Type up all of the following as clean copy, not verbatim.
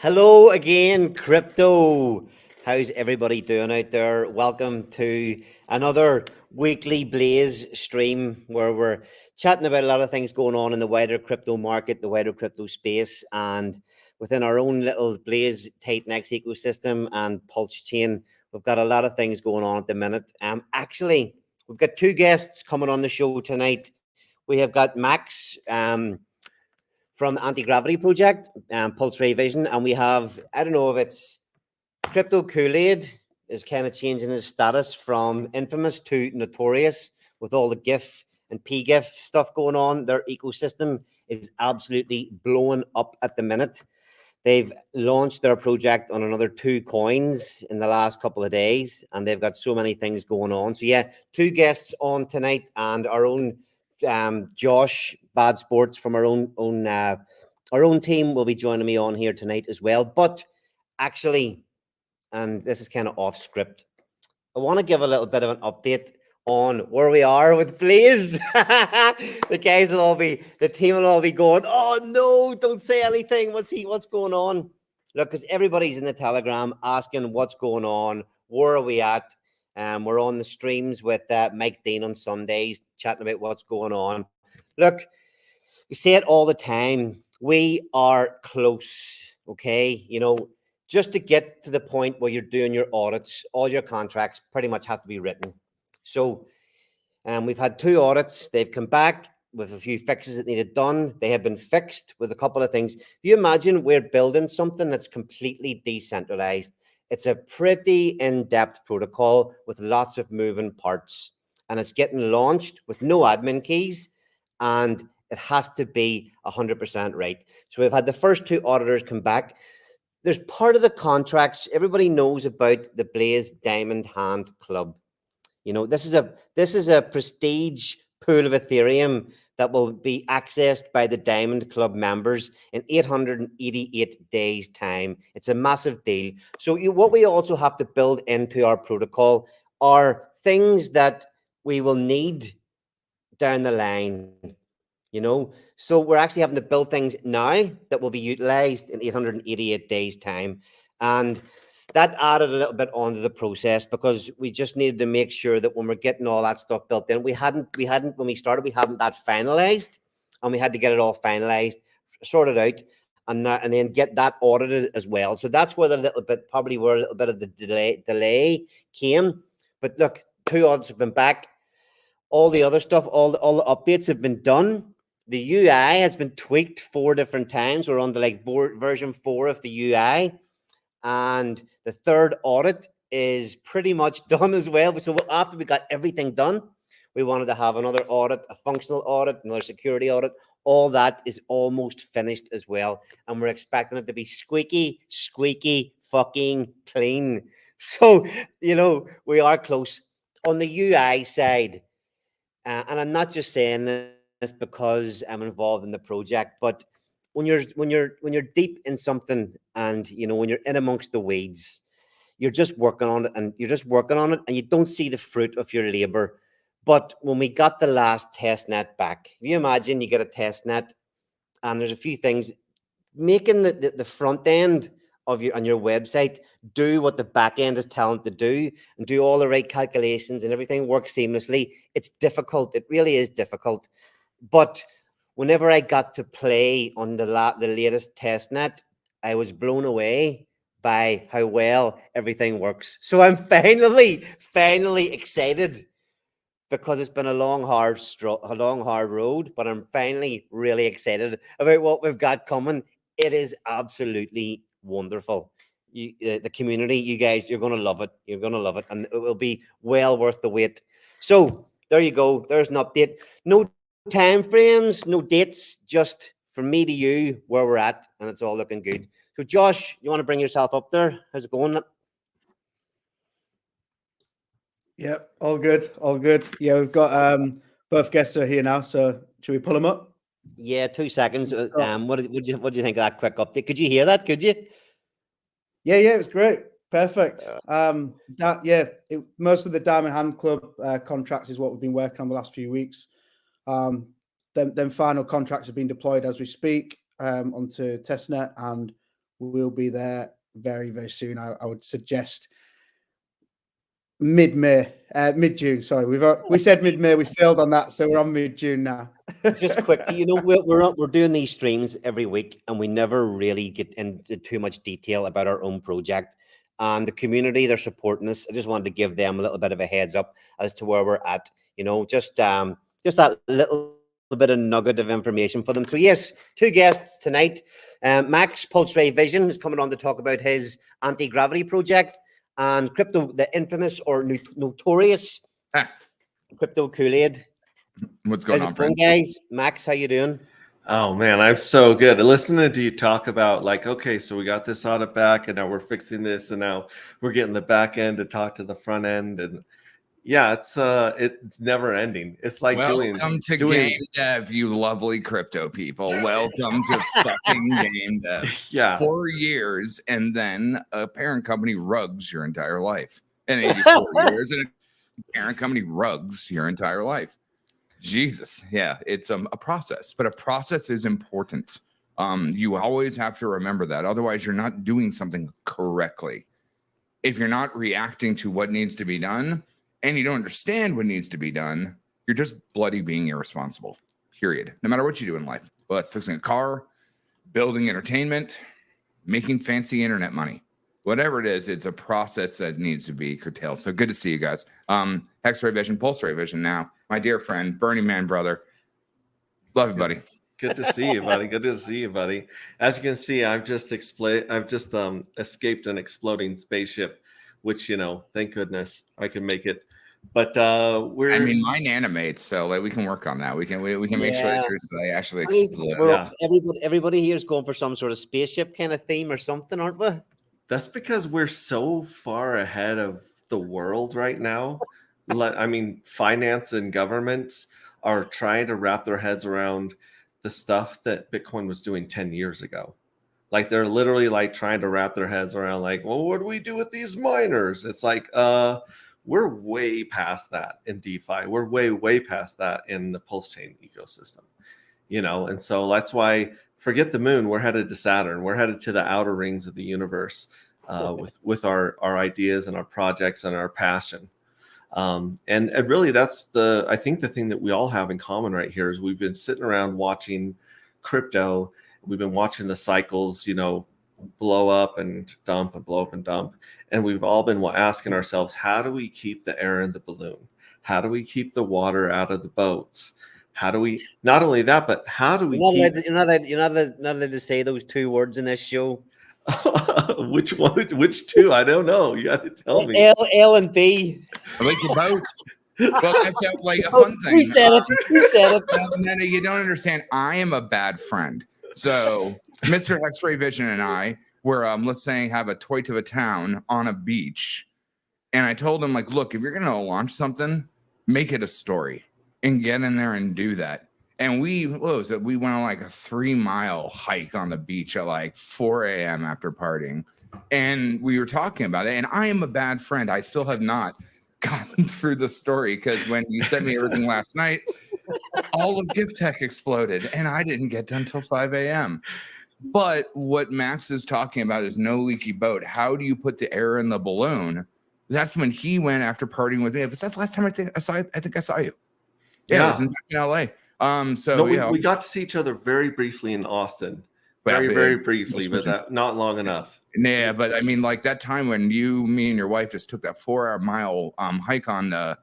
Hello again, Crypto. How's everybody doing out there? Welcome to another weekly Blaze stream where we're chatting about a lot of things going on in the wider crypto market, the wider crypto space, and within our own little Blaze tight next ecosystem and PulseChain. We've got a lot of things going on at the minute. Actually, we've got two guests coming on the show tonight. We have got Max from the AntiGravity project, PulseRay Vision, and we have, I don't know if it's KryptoKoolaid is kind of changing his status from infamous to notorious with all the Giff and PGIF stuff going on. Their ecosystem is absolutely blowing up at the minute. They've launched their project on another 2 coins in the last couple of days, and they've got so many things going on. So yeah, 2 guests on tonight, and our own Josh Bad Sports from our own team will be joining me on here tonight as well. But actually, and this is kind of off script, I want to give a little bit of an update on where we are with Blaze. The guys will all be, the team will all be going, oh no, don't say anything. What's going on? Look, because everybody's in the Telegram asking what's going on, where are we at? We're on the streams with Mike Dean on Sundays, chatting about what's going on. Look, we say it all the time. We are close, okay? You know, just to get to the point where you're doing your audits, all your contracts pretty much have to be written. So we've had 2 audits. They've come back with a few fixes that needed done. They have been fixed with a couple of things. If you imagine we're building something that's completely decentralized, it's a pretty in-depth protocol with lots of moving parts, and it's getting launched with no admin keys, and it has to be 100% right. So we've had the first 2 auditors come back. There's part of the contracts, everybody knows about the Blaze Diamond Hand Club. You know, this is a prestige pool of Ethereum that will be accessed by the Diamond Club members in 888 days' time. It's a massive deal. So what we also have to build into our protocol are things that we will need down the line, you know. So we're actually having to build things now that will be utilized in 888 days' time. And that added a little bit onto the process because we just needed to make sure that when we're getting all that stuff built in, we hadn't when we started, we hadn't that finalized, and we had to get it all finalized, sorted out, and then get that audited as well. So that's where a little bit of the delay came. But look, 2 audits have been back. All the other stuff, all the updates have been done. The UI has been tweaked 4 different times. We're on the version 4 of the UI. And the 3rd audit is pretty much done as well. So after we got everything done, we wanted to have another audit, a functional audit, another security audit. All that is almost finished as well. And we're expecting it to be squeaky fucking clean. So, you know, we are close. On the UI side, and I'm not just saying this because I'm involved in the project, but when you're deep in something, and you know, when you're in amongst the weeds, you're just working on it and you don't see the fruit of your labor. But when we got the last test net back, if you imagine you get a test net and there's a few things making the front end of your website do what the back end is telling it to do, and do all the right calculations and everything works seamlessly. It's difficult. It really is difficult. But whenever I got to play on the latest testnet, I was blown away by how well everything works. So I'm finally excited, because it's been a long, hard road, but I'm finally really excited about what we've got coming. It is absolutely wonderful. The community, you guys, you're going to love it. You're going to love it, and it will be well worth the wait. So there you go. There's an update. No time frames, no dates, just from me to you where we're at, and it's all looking good. So Josh, you want to bring yourself up there? How's it going? Yeah, all good, all good. Yeah, we've got both guests are here now, so should we pull them up? Yeah, 2 seconds. What do you think of that quick update? Could you hear that? Could you? Yeah, it was great. Perfect. Most of the Diamond Hand Club contracts is what we've been working on the last few weeks. Then final contracts have been deployed as we speak onto testnet, and we'll be there very, very soon. I would suggest mid-June. Sorry, we said mid-May. We failed on that, so we're on mid-June now. Just quickly, you know, we're doing these streams every week, and we never really get into too much detail about our own project. And the community, they're supporting us. I just wanted to give them a little bit of a heads up as to where we're at. You know, just that little bit of nugget of information for them. So yes, 2 guests tonight. Max, PulseRay Vision, is coming on to talk about his anti-gravity project, and Krypto, the infamous or notorious KryptoKoolaid. What's going on, friend? Guys? Max, how you doing? Oh man, I'm so good. Listening to you talk about like, okay, so we got this audit back, and now we're fixing this, and now we're getting the back end to talk to the front end, and yeah, it's never ending. It's like welcome to game dev, you lovely crypto people. Welcome to fucking game dev. Yeah, 4 years, and then a parent company rugs your entire life, and 84 years, and a parent company rugs your entire life. Jesus, yeah, it's a process, but a process is important. You always have to remember that. Otherwise, you're not doing something correctly. If you're not reacting to what needs to be done, and you don't understand what needs to be done, you're just bloody being irresponsible, period. No matter what you do in life, whether it's fixing a car, building entertainment, making fancy internet money, whatever it is, it's a process that needs to be curtailed. So good to see you guys. X-Ray Vision, PulseRay Vision now. My dear friend, Burning Man brother. Love you, buddy. Good to see you, buddy. Good to see you, buddy. As you can see, I've just escaped an exploding spaceship, which, you know, thank goodness I can make it. But mine animates, so like we can work on that. We can make sure that they actually explode. Everybody here is going for some sort of spaceship kind of theme or something, aren't we? That's because we're so far ahead of the world right now. I mean, finance and governments are trying to wrap their heads around the stuff that Bitcoin was doing 10 years ago. Like they're literally like trying to wrap their heads around like, well, what do we do with these miners? It's like, we're way past that in DeFi. We're way past that in the PulseChain ecosystem, you know? And so that's why, forget the moon, we're headed to Saturn. We're headed to the outer rings of the universe with our ideas and our projects and our passion. And really that's I think the thing that we all have in common right here is we've been sitting around watching crypto. We've been watching the cycles, you know, blow up and dump and blow up and dump. And we've all been asking ourselves, how do we keep the air in the balloon? How do we keep the water out of the boats? How do we, not only that, but how do we you're not allowed to say those 2 words in this show. Which one? Which 2? I don't know. You got to tell me. L and B. I like your boats. Well, that's like a fun thing. Who said it? No, you don't understand. I am a bad friend. So Mr. X-Ray Vision and I were, let's say, have a toy to a town on a beach. And I told him, like, look, if you're going to launch something, make it a story and get in there and do that. And we went on like a 3-mile hike on the beach at like 4 a.m. after partying. And we were talking about it. And I am a bad friend. I still have not gotten through the story because when you sent me everything last night, all of Giff-tech exploded and I didn't get done till 5 a.m. But what Max is talking about is no leaky boat. How do you put the air in the balloon? That's when he went after partying with me. But that's the last time I think I saw you. Yeah. It was in LA. We got to see each other very briefly in Austin. Very briefly, but not long enough. Yeah, but I mean, like that time when me and your wife just took that 4-mile hike on the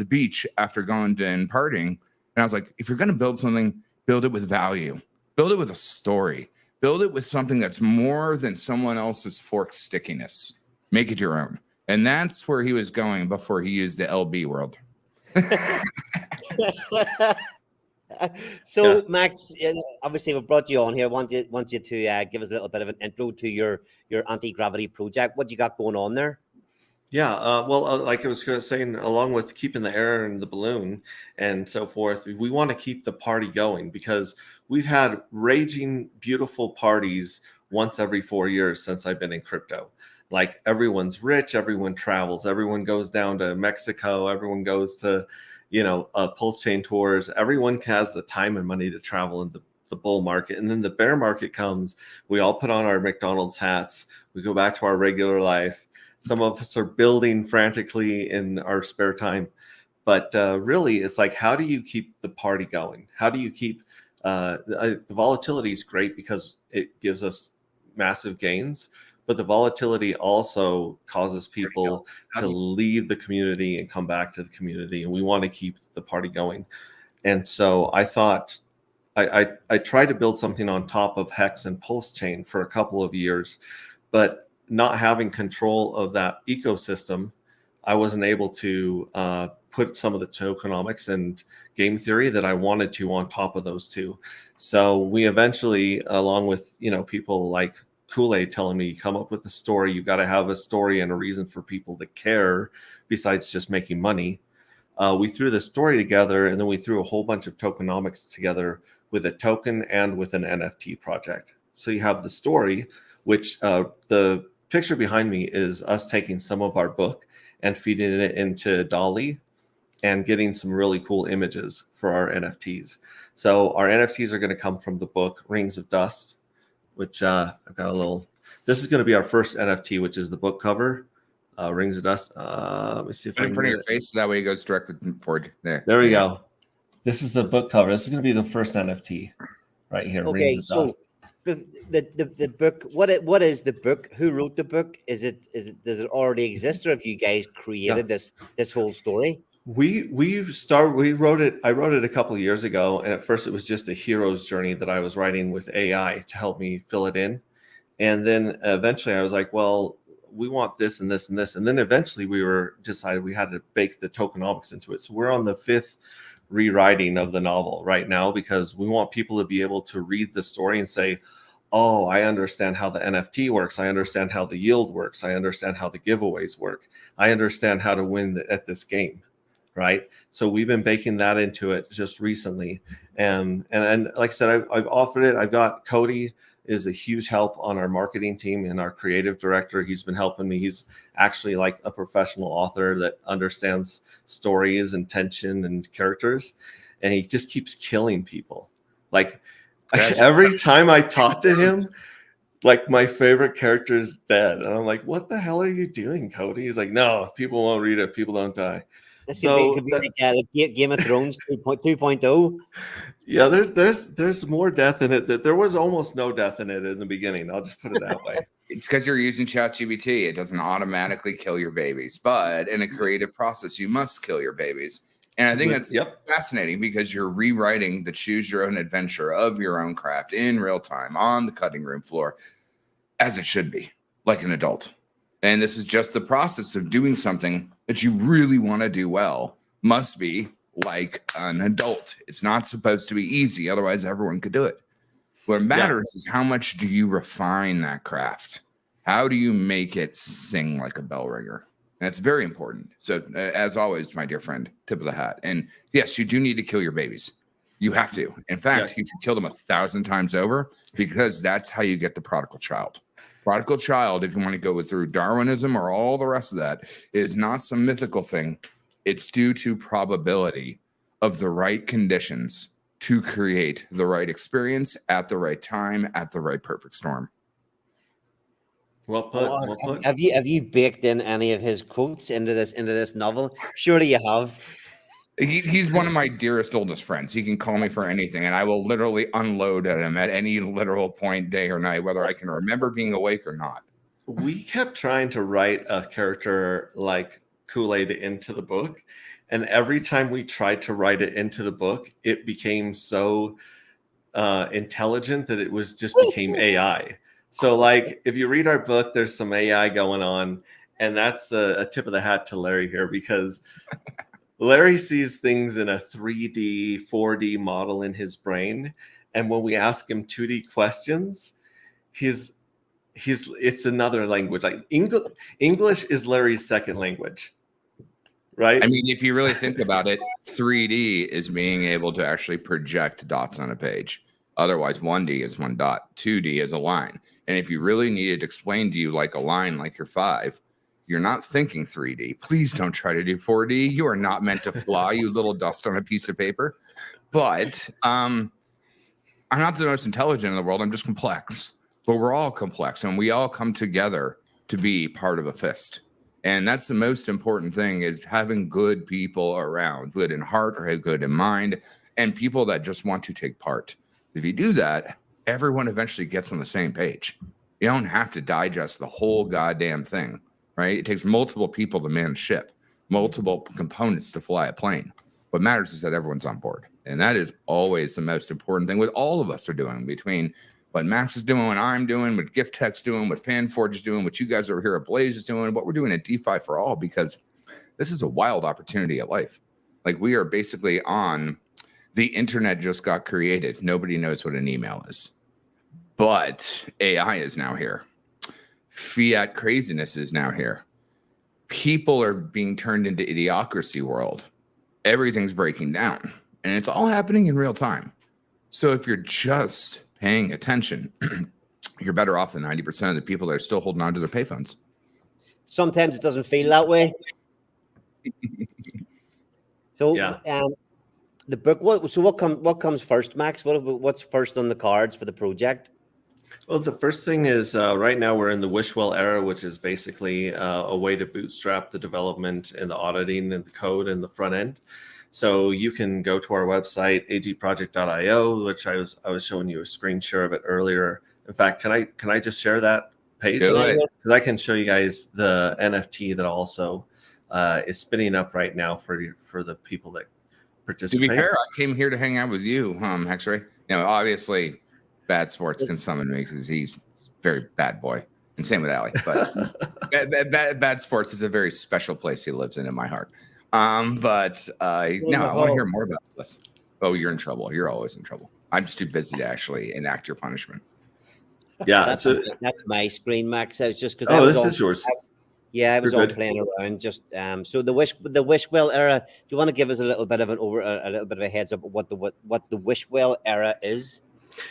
beach after going and partying, and I was like, if you're gonna build something, build it with value, build it with a story, build it with something that's more than someone else's fork stickiness. Make it your own, and that's where he was going before he used the LB world. So yes. Max, obviously we brought you on here. Want you to give us a little bit of an intro to your anti-gravity project. What you got going on there? Yeah, like I was saying, along with keeping the air in the balloon and so forth, we want to keep the party going because we've had raging, beautiful parties once every 4 years since I've been in crypto. Like everyone's rich, everyone travels, everyone goes down to Mexico, everyone goes to, PulseChain tours. Everyone has the time and money to travel the bull market. And then the bear market comes, we all put on our McDonald's hats, we go back to our regular life. Some of us are building frantically in our spare time. But really, it's like, how do you keep the party going? How do you keep the volatility is great because it gives us massive gains, but the volatility also causes people to leave the community and come back to the community, and we want to keep the party going. And so I thought I tried to build something on top of Hex and PulseChain for a couple of years, but not having control of that ecosystem, I wasn't able to put some of the tokenomics and game theory that I wanted to on top of those two. So we eventually, along with people like KoolAid telling me, come up with a story, you got to have a story and a reason for people to care besides just making money. We threw the story together, and then we threw a whole bunch of tokenomics together with a token and with an NFT project. So you have the story, which the picture behind me is us taking some of our book and feeding it into DALL-E and getting some really cool images for our NFTs. So our NFTs are going to come from the book Rings of Dust, which I've got a little, this is going to be our first NFT, which is the book cover, Rings of Dust. Let me see if I can put get your it. face so that way it goes directly forward. There we go. This is the book cover. This is going to be the first NFT right here. Okay, Rings of so Dust. the book, what is the book? Who wrote the book? Does it already exist, or have you guys created this whole story? We wrote it. I wrote it a couple of years ago, and at first it was just a hero's journey that I was writing with AI to help me fill it in. And then eventually I was like, well, we want this and this and this. And then eventually we decided we had to bake the tokenomics into it. So we're on the 5th rewriting of the novel right now, because we want people to be able to read the story and say, oh, I understand how the NFT works. I understand how the yield works. I understand how the giveaways work. I understand how to win at this game. Right. So we've been baking that into it just recently. And like I said, I've authored it. I've got Cody is a huge help on our marketing team, and our creative director. He's been helping me. He's actually like a professional author that understands stories and tension and characters. And he just keeps killing people. Like every time I talk to him, like my favorite character is dead. And I'm like, what the hell are you doing, Cody? He's like, no, people won't read it. People don't die. This So could be like Game of Thrones 2.0. Yeah, there's more death in it. That there was almost no death in it in the beginning. I'll just put it that way. It's because you're using ChatGPT. It doesn't automatically kill your babies, but in a creative process, you must kill your babies. And I think that's fascinating, because you're rewriting the choose your own adventure of your own craft in real time on the cutting room floor, as it should be, like an adult. And this is just the process of doing something that you really want to do well. Must be like an adult. It's not supposed to be easy. Otherwise, everyone could do it. What matters is how much do you refine that craft? How do you make it sing like a bell ringer? That's very important. So as always, my dear friend, tip of the hat. And yes, you do need to kill your babies. You have to. In fact, you should kill them 1,000 times over, because that's how you get the prodigal child. Prodigal child, if you want to go through Darwinism or all the rest of that, is not some mythical thing. It's due to probability of the right conditions to create the right experience at the right time, at the right perfect storm. Well put. Well put. Have you baked in any of his quotes into this novel? Surely you have. He's one of my dearest, oldest friends. He can call me for anything, and I will literally unload at him at any literal point, day or night, whether I can remember being awake or not. We kept trying to write a character like KoolAid into the book, and every time we tried to write it into the book, it became so intelligent that it became AI. So like, if you read our book, there's some AI going on, and that's a tip of the hat to Larry here, because Larry sees things in a 3D, 4D model in his brain. And when we ask him 2D questions, it's another language. Like English is Larry's second language, right? I mean, if you really think about it, 3D is being able to actually project dots on a page. Otherwise, 1D is one dot, 2D is a line. And if you really needed to explain to you like a line, like you're 5, you're not thinking 3D. Please don't try to do 4D. You are not meant to fly, you little dust on a piece of paper. But I'm not the most intelligent in the world. I'm just complex. But we're all complex, and we all come together to be part of a fist. And that's the most important thing, is having good people around, good in heart or good in mind, and people that just want to take part. If you do that, everyone eventually gets on the same page. You don't have to digest the whole goddamn thing, right? It takes multiple people to man a ship, multiple components to fly a plane. What matters is that everyone's on board. And that is always the most important thing, what all of us are doing, between what Max is doing, what I'm doing, what Giff-tech's doing, what FanForge is doing, what you guys over here at Blaze is doing, what we're doing at DeFi for All, because this is a wild opportunity at life. Like, we are basically on the internet just got created. Nobody knows what an email is, but AI is now here. Fiat craziness is now here. People are being turned into idiocracy world. Everything's breaking down, and it's all happening in real time. So if you're just paying attention, you're better off than 90% of the people that are still holding on to their payphones. Sometimes it doesn't feel that way. So, Yeah. The book. What comes first, Max? What's first on the cards for the project? Well, the first thing is right now we're in the wish-well era, which is basically a way to bootstrap the development and the auditing and the code and the front end. So you can go to our website, agproject.io, which I was showing you a screen share of it earlier. In fact, can I just share that page? Because I can show you guys the NFT that also is spinning up right now for the people that participate. To be fair, I came here to hang out with you, X-Ray. Obviously, Bad Sports can summon me because he's a very bad boy, and same with Ali. But Bad Sports is a very special place he lives in my heart. I want to hear more about this. Oh, you're in trouble. You're always in trouble. I'm just too busy to actually enact your punishment. Yeah, that's my screen, Max. I was just because. Oh, this is yours. I was all playing around. Just so the wish-well era. Do you want to give us a little bit of a heads up of what the wish-well era is?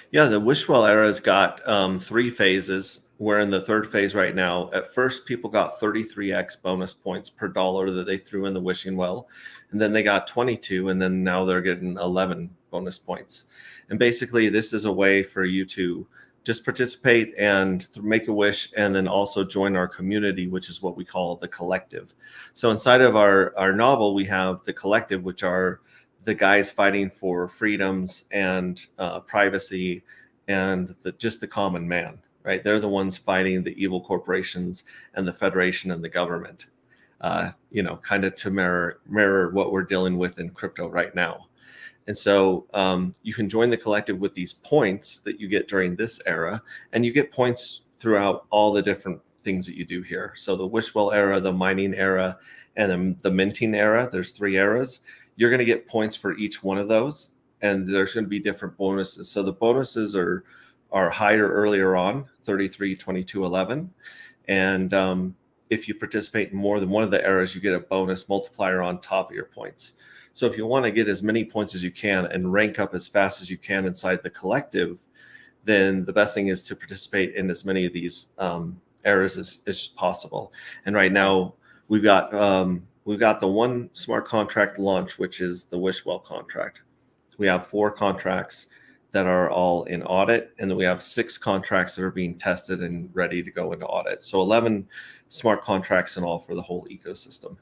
Yeah, the wish-well era has got 3 phases. We're in the 3rd phase right now. At first, people got 33x bonus points per dollar that they threw in the wishing well. And then they got 22, and then now they're getting 11 bonus points. And basically, this is a way for you to just participate and make a wish, and then also join our community, which is what we call the collective. So inside of our novel, we have the collective, which are the guys fighting for freedoms and privacy and just the common man. Right, they're the ones fighting the evil corporations and the Federation and the government, kind of to mirror what we're dealing with in crypto right now. And so you can join the collective with these points that you get during this era, and you get points throughout all the different things that you do here. So the wish-well era, the mining era, and then the minting era, there's 3 eras. You're going to get points for each one of those, and there's going to be different bonuses. So the bonuses are higher earlier on, 33, 22, 11. And if you participate in more than one of the eras, you get a bonus multiplier on top of your points. So if you want to get as many points as you can and rank up as fast as you can inside the collective, then the best thing is to participate in as many of these eras as possible. And right now we've got the one smart contract launch, which is the wish-well contract. We have 4 contracts that are all in audit, and then we have 6 contracts that are being tested and ready to go into audit. So 11 smart contracts in all for the whole ecosystem.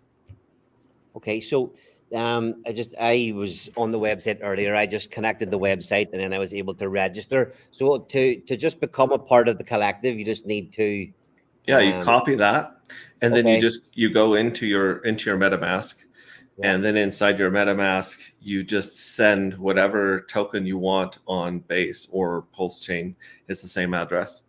Okay, so I was on the website earlier. I just connected the website, and then I was able to register. So to just become a part of the collective, you just need to you copy that, and then you go into your MetaMask. Yeah. And then inside your MetaMask, you just send whatever token you want on Base or PulseChain. It's the same address.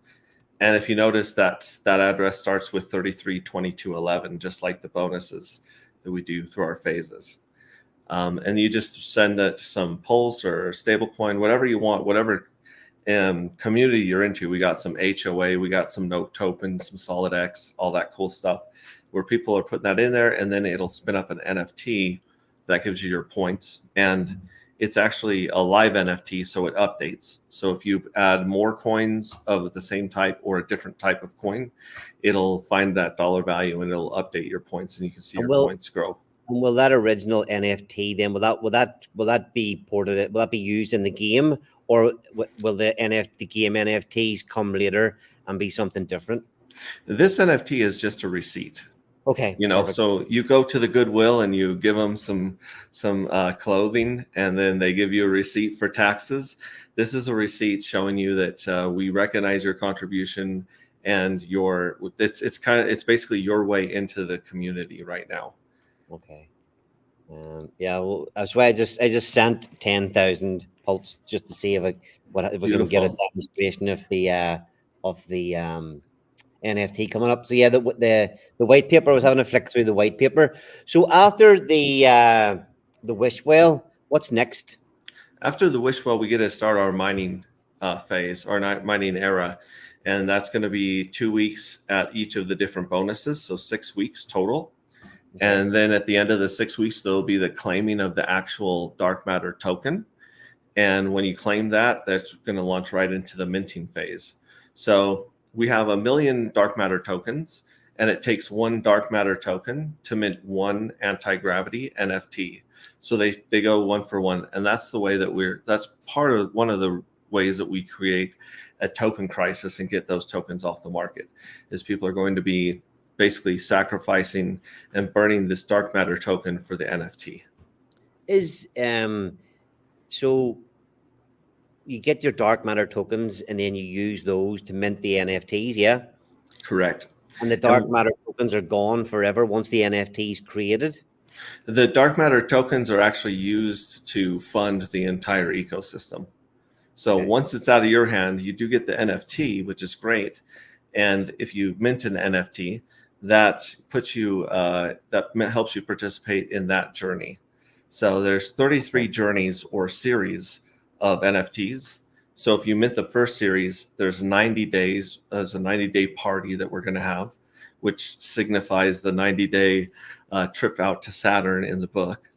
And if you notice that address starts with 332211, just like the bonuses that we do through our phases. And you just send it to some Pulse or stablecoin, whatever you want, whatever community you're into. We got some HOA, we got some Note tokens, some SolidX, all that cool stuff, where people are putting that in there, and then it'll spin up an NFT that gives you your points. And it's actually a live NFT, so it updates. So if you add more coins of the same type or a different type of coin, it'll find that dollar value and it'll update your points, and you can see your points grow. And will that original NFT then will that be ported? Will that be used in the game, or will the game NFTs come later and be something different? This NFT is just a receipt. Okay, You know, perfect. so you go to the Goodwill and you give them some clothing, and then they give you a receipt for taxes. This is a receipt showing you that we recognize your contribution, and it's basically your way into the community right now. Okay. Yeah, well, that's why I just sent 10,000 pulse just to see if we can get a Beautiful. demonstration of the NFT coming up. So yeah, the white paper, I was having a flick through the white paper. So after the wish well, what's next? After the wish well, we get to start our mining phase, our mining era, and that's going to be 2 weeks at each of the different bonuses, so 6 weeks total. Okay. And then at the end of the 6 weeks, there'll be the claiming of the actual dark matter token. And when you claim that, that's going to launch right into the minting phase. So we have 1 million dark matter tokens, and it takes 1 dark matter token to mint 1 anti-gravity NFT. So they go 1 for 1. And that's the way that that's one of the ways that we create a token crisis and get those tokens off the market, is people are going to be basically sacrificing and burning this dark matter token for the NFT. So you get your dark matter tokens and then you use those to mint the NFTs, yeah? Correct. And the dark matter tokens are gone forever once the NFT is created? The dark matter tokens are actually used to fund the entire ecosystem. So Okay. once it's out of your hand, you do get the NFT, which is great. And if you mint an NFT, that puts you that helps you participate in that journey. So there's 33 journeys or series of NFTs. So if you mint the first series, there's 90 days. There's a 90-day party that we're going to have, which signifies the 90-day trip out to Saturn in the book.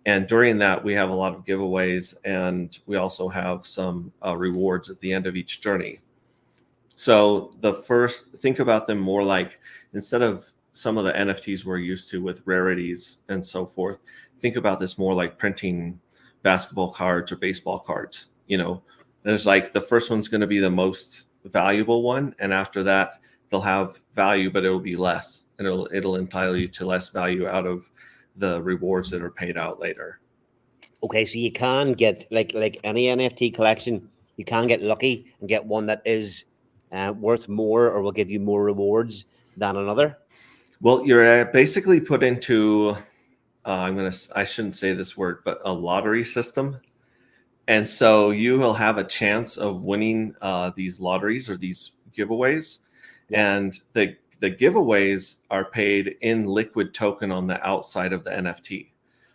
And during that, we have a lot of giveaways, and we also have some rewards at the end of each journey. So think about them more like, instead of some of the NFTs we're used to with rarities and so forth, think about this more like printing basketball cards or baseball cards. You know, there's like, the first one's going to be the most valuable one, and after that they'll have value, but it will be less, and it'll entitle you to less value out of the rewards that are paid out later. Okay, so you can get, like any NFT collection, you can get lucky and get one that is worth more or will give you more rewards than another. Well, you're basically put into I shouldn't say this word, but a lottery system. And so you will have a chance of winning these lotteries or these giveaways. Yeah. And the giveaways are paid in liquid token on the outside of the NFT.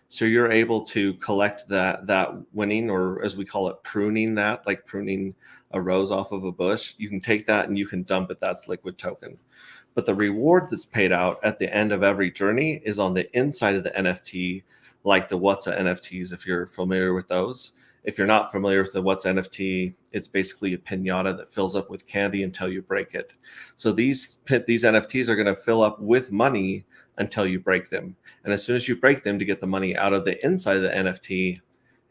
So you're able to collect that winning, or as we call it, pruning that, like pruning a rose off of a bush. You can take that and you can dump it. That's liquid token. But the reward that's paid out at the end of every journey is on the inside of the NFT, like the What's a NFTs, if you're familiar with those. If you're not familiar with the What's NFT, it's basically a piñata that fills up with candy until you break it. So these NFTs are going to fill up with money until you break them. And as soon as you break them to get the money out of the inside of the NFT,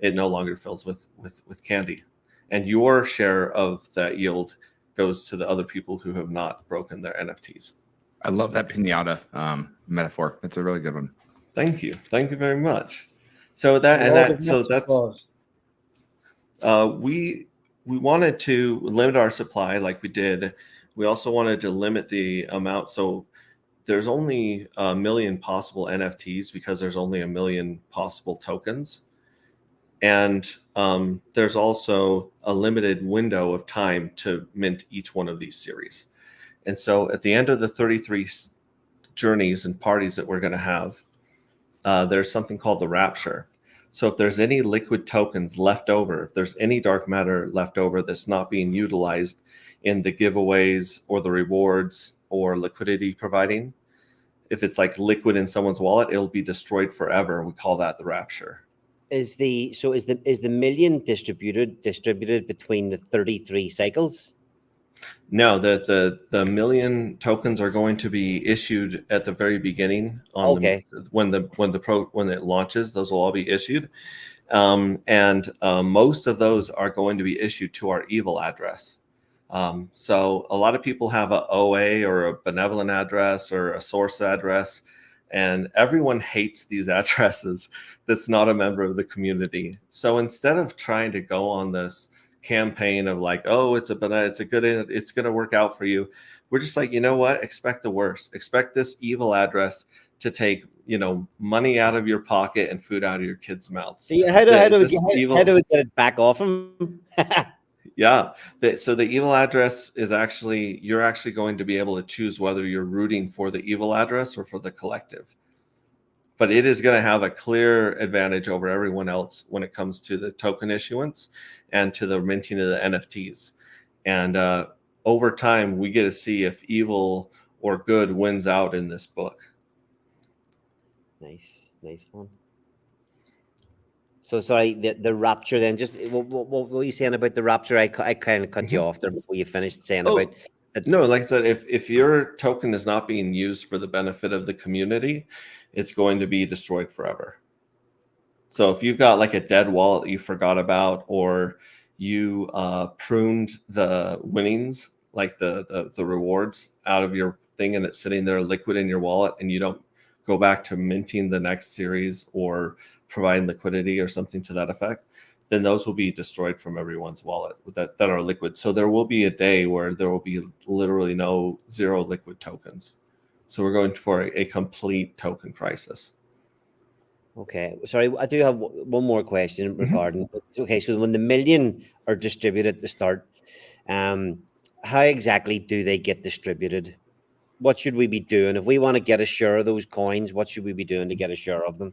it no longer fills with candy. And your share of that yield goes to the other people who have not broken their NFTs. I love that piñata metaphor. It's a really good one. Thank you very much. We wanted to limit our supply, like we did. We also wanted to limit the amount. So there's only 1 million possible NFTs because there's only 1 million possible tokens. And there's also a limited window of time to mint each one of these series. And so at the end of the 33 journeys and parties that we're going to have, there's something called the rapture. So if there's any liquid tokens left over, if there's any dark matter left over that's not being utilized in the giveaways or the rewards or liquidity providing, if it's like liquid in someone's wallet, it'll be destroyed forever. We call that the rapture. Is the million distributed between the 33 cycles? No, the million tokens are going to be issued at the very beginning on Okay. when it launches. Those will all be issued, and most of those are going to be issued to our evil address. So a lot of people have a OA or a benevolent address or a source address, and everyone hates these addresses that's not a member of the community. So instead of trying to go on this campaign of like, oh, it's going to work out for you, we're just like, you know what? Expect the worst. Expect this evil address to take, money out of your pocket and food out of your kids' mouths. See, how do we get it back off him? Yeah. So the evil address is you're actually going to be able to choose whether you're rooting for the evil address or for the collective. But it is going to have a clear advantage over everyone else when it comes to the token issuance and to the minting of the NFTs. And over time, we get to see if evil or good wins out in this book. Nice one. So sorry, the rapture then, just what were you saying about the rapture? I kind of cut you off there before you finished saying about it. No, like I said, if your token is not being used for the benefit of the community, it's going to be destroyed forever. So if you've got like a dead wallet you forgot about, or you pruned the winnings, like the rewards out of your thing, and it's sitting there liquid in your wallet, and you don't go back to minting the next series or providing liquidity or something to that effect, then those will be destroyed from everyone's wallet that are liquid. So there will be a day where there will be literally zero liquid tokens. So we're going for a complete token crisis. Okay, sorry, I do have one more question regarding. Okay, so when the million are distributed at the start, how exactly do they get distributed? What should we be doing if we want to get a share of those coins? What should we be doing to get a share of them?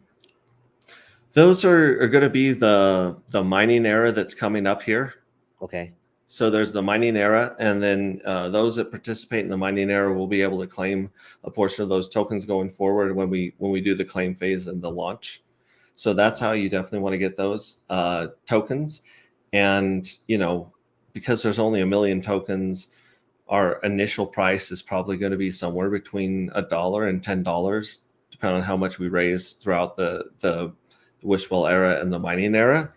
Those are going to be the mining era that's coming up here. Okay. So there's the mining era, and then those that participate in the mining era will be able to claim a portion of those tokens going forward when we do the claim phase and the launch. So that's how you definitely want to get those tokens. And because there's only 1 million tokens, our initial price is probably going to be somewhere between $1 and $10, depending on how much we raise throughout the Wishwell era and the mining era.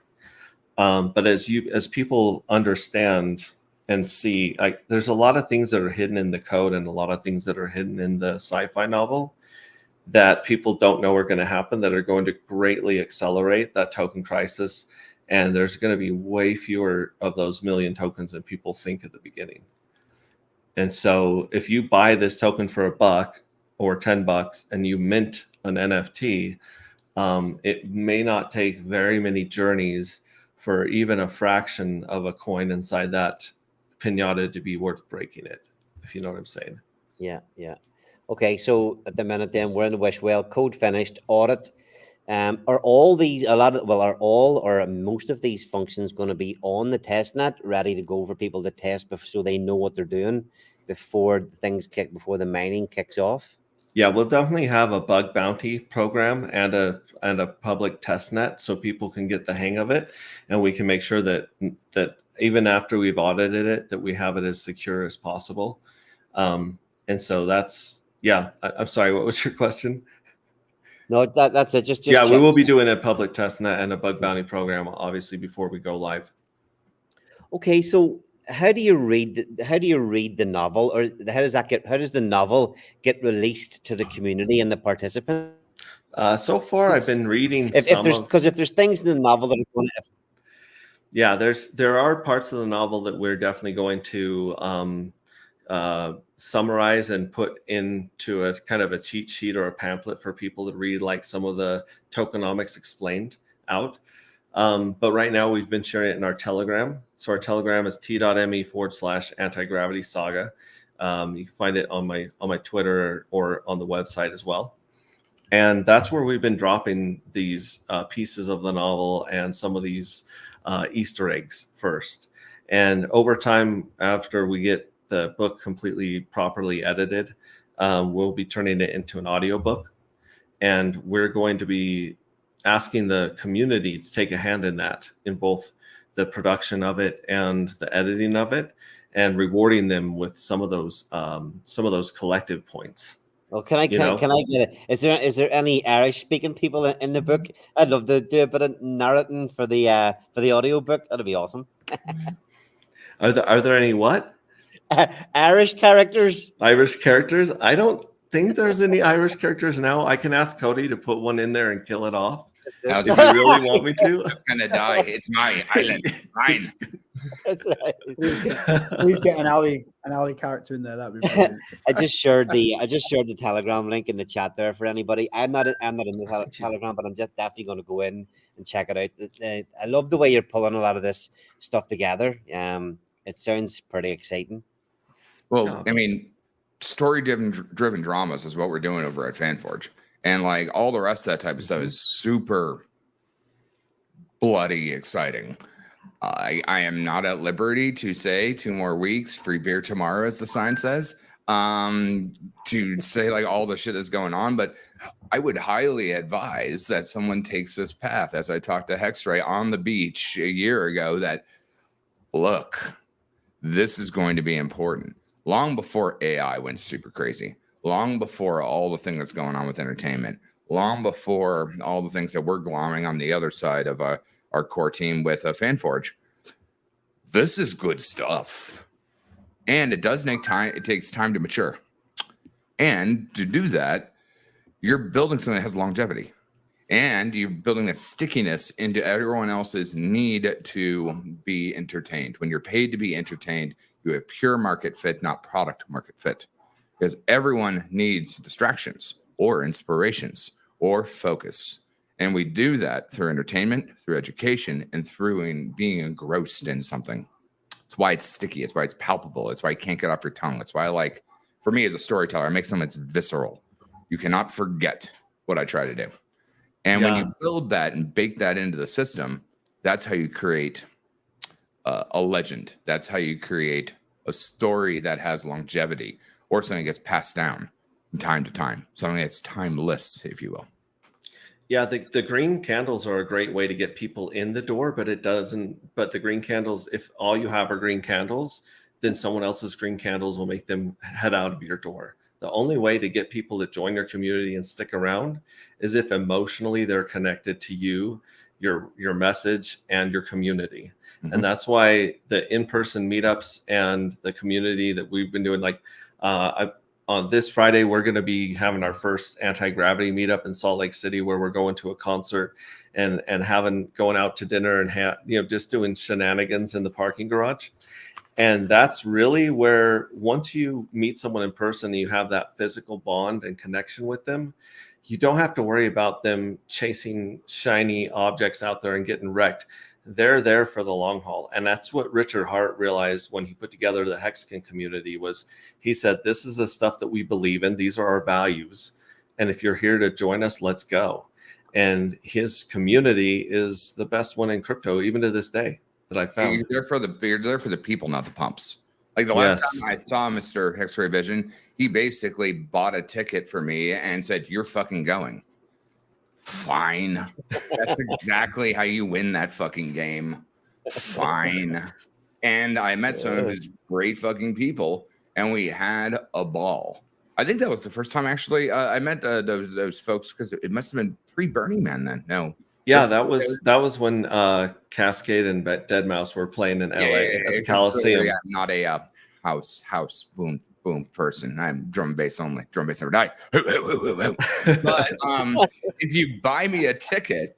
But as people understand and see, like, there's a lot of things that are hidden in the code and a lot of things that are hidden in the sci-fi novel that people don't know are going to happen, that are going to greatly accelerate that token crisis. And there's going to be way fewer of those 1 million tokens than people think at the beginning. And so if you buy this token for $1 or $10 and you mint an NFT, it may not take very many journeys for even a fraction of a coin inside that pinata to be worth breaking it, if you know what I'm saying. Yeah. Okay, so at the minute then we're in the Wishwell, code finished, audit. Are all these, are all or most of these functions going to be on the test net, ready to go for people to test so they know what they're doing before the mining kicks off? Yeah, we'll definitely have a bug bounty program and a public test net so people can get the hang of it, and we can make sure that even after we've audited it, that we have it as secure as possible. And so I'm sorry, what was your question? No, that's it. Just yeah, we will be doing a public test net and a bug bounty program, obviously, before we go live. Okay, so how do you read the novel, or how does the novel get released to the community and the participants? So far, I've been reading if there's things in the novel that are going to. Yeah, there are parts of the novel that we're definitely going to summarize and put into a kind of a cheat sheet or a pamphlet for people to read, like some of the tokenomics explained out. But right now we've been sharing it in our Telegram. So our Telegram is t.me/AntiGravity Saga. You can find it on my Twitter or on the website as well. And that's where we've been dropping these pieces of the novel and some of these Easter eggs first. And over time, after we get the book completely properly edited, we'll be turning it into an audiobook. And we're going to be asking the community to take a hand in that, in both the production of it and the editing of it. and rewarding them with some of those collective points. Well, can I get it? Is there any Irish speaking people in the book? I'd love to do a bit of narrating for the audio book. That'd be awesome. Are there any what? Irish characters? Irish characters? I don't think there's any Irish characters now. I can ask Cody to put one in there and kill it off. If you really want me to. It's gonna die. It's my island. Mine. Please get an Ali character in there. That'd be brilliant. I just shared the Telegram link in the chat there for anybody. I'm not in the Telegram, but I'm just definitely going to go in and check it out. I love the way you're pulling a lot of this stuff together. It sounds pretty exciting. Well, I mean, story-driven dramas is what we're doing over at FanForge, and like all the rest of that type of stuff is super bloody exciting. I am not at liberty to say 2 more weeks, free beer tomorrow, as the sign says, to say like all the shit that's going on. But I would highly advise that someone takes this path. As I talked to Hexray on the beach a year ago, that look, this is going to be important. Long before AI went super crazy, long before all the thing that's going on with entertainment, long before all the things that we're glomming on the other side of our core team with FanForge. This is good stuff. And it does take time. It takes time to mature. And to do that, you're building something that has longevity. And you're building that stickiness into everyone else's need to be entertained. When you're paid to be entertained, you have pure market fit, not product market fit. Because everyone needs distractions or inspirations or focus. And we do that through entertainment, through education, and through being engrossed in something. It's why it's sticky. It's why it's palpable. It's why you can't get off your tongue. It's why for me as a storyteller, I make something that's visceral. You cannot forget what I try to do. And when you build that and bake that into the system, that's how you create a legend. That's how you create a story that has longevity, or something that gets passed down from time to time. Something that's timeless, if you will. Yeah, the green candles are a great way to get people in the door, but the green candles, if all you have are green candles, then someone else's green candles will make them head out of your door. The only way to get people to join your community and stick around is if emotionally they're connected to you, your message, and your community. Mm-hmm. And that's why the in-person meetups and the community that we've been doing, like on this Friday, we're going to be having our first AntiGravity meetup in Salt Lake City, where we're going to a concert and going out to dinner and just doing shenanigans in the parking garage. And that's really where, once you meet someone in person and you have that physical bond and connection with them, you don't have to worry about them chasing shiny objects out there and getting wrecked. They're there for the long haul. And that's what Richard Hart realized when he put together the Hexagon community. Was he said, this is the stuff that we believe in. These are our values. And if you're here to join us, let's go. And his community is the best one in crypto, even to this day, that I found. You're there for the people, not the pumps. Like the last time I saw Mr. X-Ray Vision, he basically bought a ticket for me and said, "You're fucking going." Fine. That's exactly how you win that fucking game. Fine. And I met some of his great fucking people, and we had a ball. I think that was the first time actually I met those folks, because it must have been pre-Burning Man then. No. Yeah, that was when Cascade and @deadmau5 were playing in LA at the Coliseum. I'm not a house boom person. I'm drum and bass only. Drum and bass never die. But if you buy me a ticket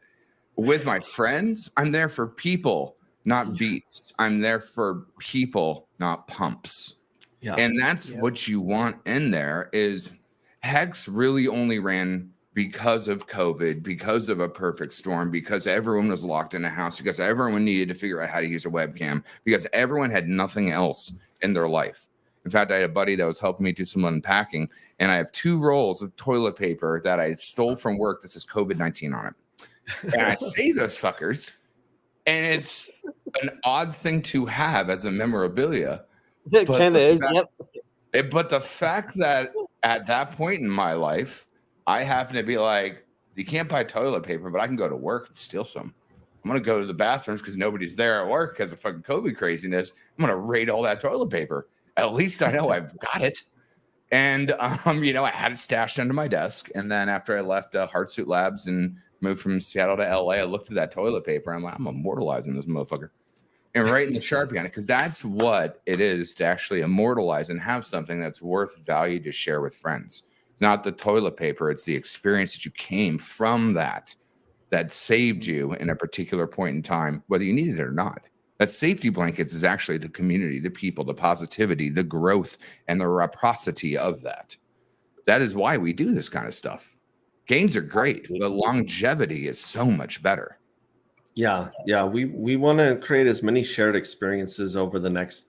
with my friends, I'm there for people, not beats. I'm there for people, not pumps. Yeah. And that's what you want in there. Is Hex really only ran because of COVID, because of a perfect storm, because everyone was locked in a house, because everyone needed to figure out how to use a webcam, because everyone had nothing else in their life. In fact, I had a buddy that was helping me do some unpacking, and I have 2 rolls of toilet paper that I stole from work that says COVID-19 on it. And I save those fuckers, and it's an odd thing to have as a memorabilia. It kind of is, yep. But the fact that at that point in my life, I happen to be like, you can't buy toilet paper, but I can go to work and steal some. I'm going to go to the bathrooms because nobody's there at work because of fucking COVID craziness. I'm going to raid all that toilet paper. At least I know I've got it. And, you know, I had it stashed under my desk. And then after I left Hardsuit Labs and moved from Seattle to LA, I looked at that toilet paper. I'm like, I'm immortalizing this motherfucker. And writing the Sharpie on it, because that's what it is to actually immortalize and have something that's worth value to share with friends. It's not the toilet paper. It's the experience that you came from that saved you in a particular point in time, whether you needed it or not. That safety blankets is actually the community, the people, the positivity, the growth, and the reciprocity of that. That is why we do this kind of stuff. Gains are great, but longevity is so much better. Yeah. We want to create as many shared experiences over the next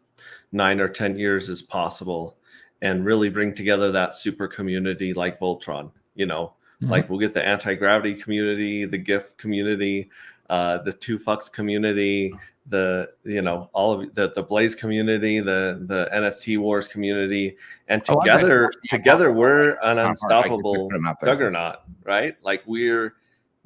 9 or 10 years as possible, and really bring together that super community like Voltron. You know, like we'll get the AntiGravity community, the Giff community, the 2Fucks community, the, you know, all of the Blaze community, the NFT Wars community, and together we're an unstoppable juggernaut, right? Like we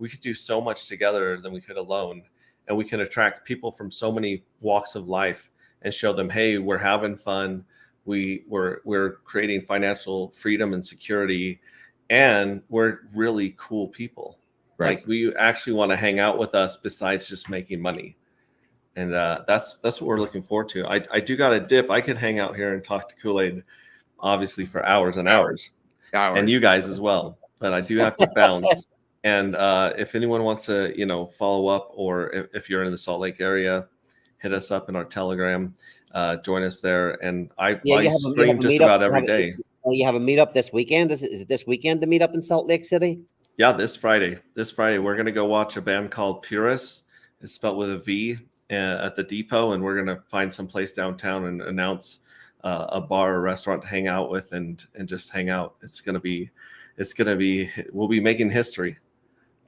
could do so much together than we could alone, and we can attract people from so many walks of life and show them, hey, we're having fun, we're creating financial freedom and security, and we're really cool people. Right. Like we actually want to hang out with us besides just making money. And that's what we're looking forward to. I do got a dip. I could hang out here and talk to KoolAid, obviously, for hours and hours, and you guys as well. But I do have to bounce. And if anyone wants to, you know, follow up, or if you're in the Salt Lake area, hit us up in our Telegram. Join us there. And I stream just about every day. You have a meetup this weekend. Is it this weekend, the meetup in Salt Lake City? Yeah, this Friday. We're going to go watch a band called Purist. It's spelled with a V, at the Depot, and we're going to find some place downtown and announce a bar or restaurant to hang out with and just hang out. We'll be making history.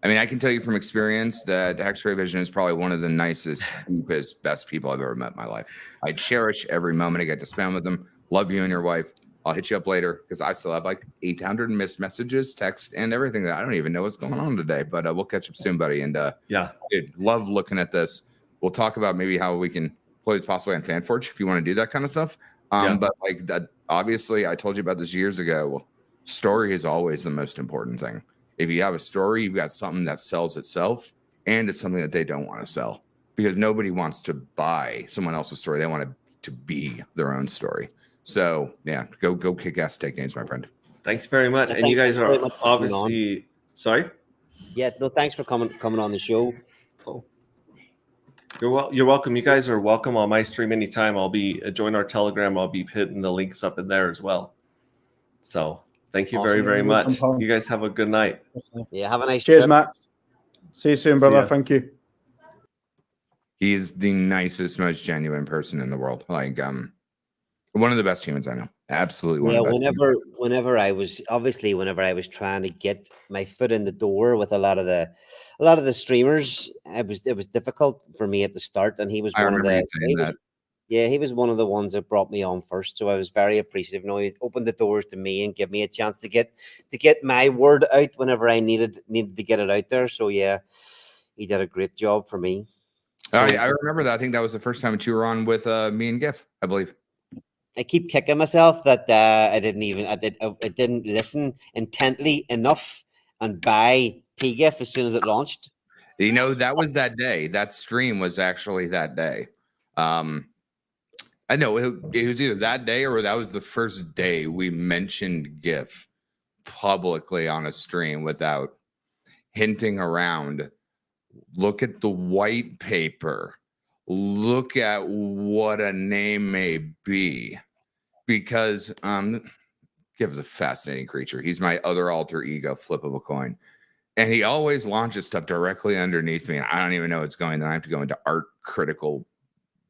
I mean, I can tell you from experience that X-Ray Vision is probably one of the nicest, deepest, best people I've ever met in my life. I cherish every moment I get to spend with them. Love you and your wife. I'll hit you up later because I still have like 800 missed messages, text, and everything that I don't even know what's going on today. But we'll catch up soon, buddy. And dude, love looking at this. We'll talk about maybe how we can play this possibly on FanForge if you want to do that kind of stuff. But like that, obviously, I told you about this years ago. Well, story is always the most important thing. If you have a story, you've got something that sells itself, and it's something that they don't want to sell, because nobody wants to buy someone else's story. They want it to be their own story. So yeah, go kick ass, take names, my friend. Thanks very much. And you guys are obviously sorry. Yeah, no, thanks for coming on the show. Oh. You're welcome. You guys are welcome on my stream anytime. I'll be join our Telegram. I'll be hitting the links up in there as well. So thank you very, very much. You guys have a good night. Yeah, have a nice Cheers, trip. Max. See you soon, brother. Thank you. He is the nicest, most genuine person in the world. Like, one of the best humans I know. Absolutely one of the best. Whenever I was trying to get my foot in the door with a lot of the streamers, it was difficult for me at the start, and he was one of the he was one of the ones that brought me on first. So I was very appreciative. No, he opened the doors to me and gave me a chance to get my word out whenever I needed to get it out there. So yeah, he did a great job for me. I remember that. I think that was the first time that you were on with me and Giff, I believe. I keep kicking myself that I didn't listen intently enough and buy PGIF as soon as it launched. You know, that was that day. That stream was actually that day. I know it was either that day or that was the first day we mentioned GIF publicly on a stream without hinting around. Look at the white paper. Look at what a name may be, because Giff is a fascinating creature. He's my other alter ego, flip of a coin, and he always launches stuff directly underneath me, and I don't even know what's going on. I have to go into art critical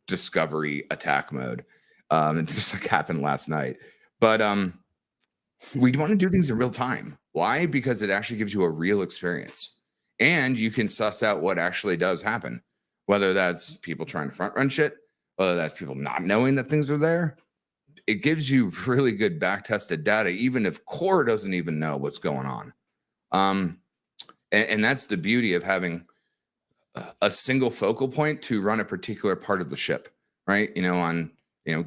discovery attack mode. It just like happened last night, but we want to do things in real time. Why? Because it actually gives you a real experience, and you can suss out what actually does happen. Whether that's people trying to front run shit, whether that's people not knowing that things are there, it gives you really good back tested data, even if core doesn't even know what's going on. And that's the beauty of having a single focal point to run a particular part of the ship, right? On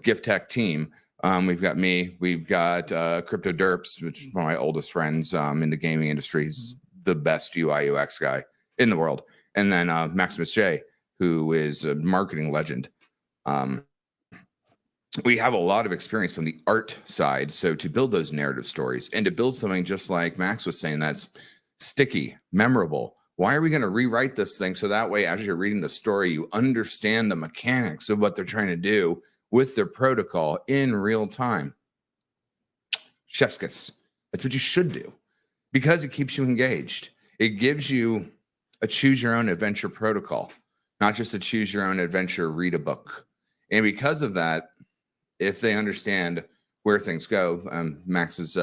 Giff-tech team, we've got me, we've got 𝗕𝗹𝘇𝗆, which is one of my oldest friends in the gaming industry. He's the best UI UX guy in the world, and then Maximus J, who is a marketing legend. We have a lot of experience from the art side, so to build those narrative stories and to build something just like Max was saying, that's sticky, memorable. Why are we going to rewrite this thing so that way as you're reading the story, you understand the mechanics of what they're trying to do with their protocol in real time? Chef's kiss. That's what you should do, because it keeps you engaged. It gives you a choose your own adventure protocol, not just a choose your own adventure, read a book. And because of that, if they understand where things go, Max is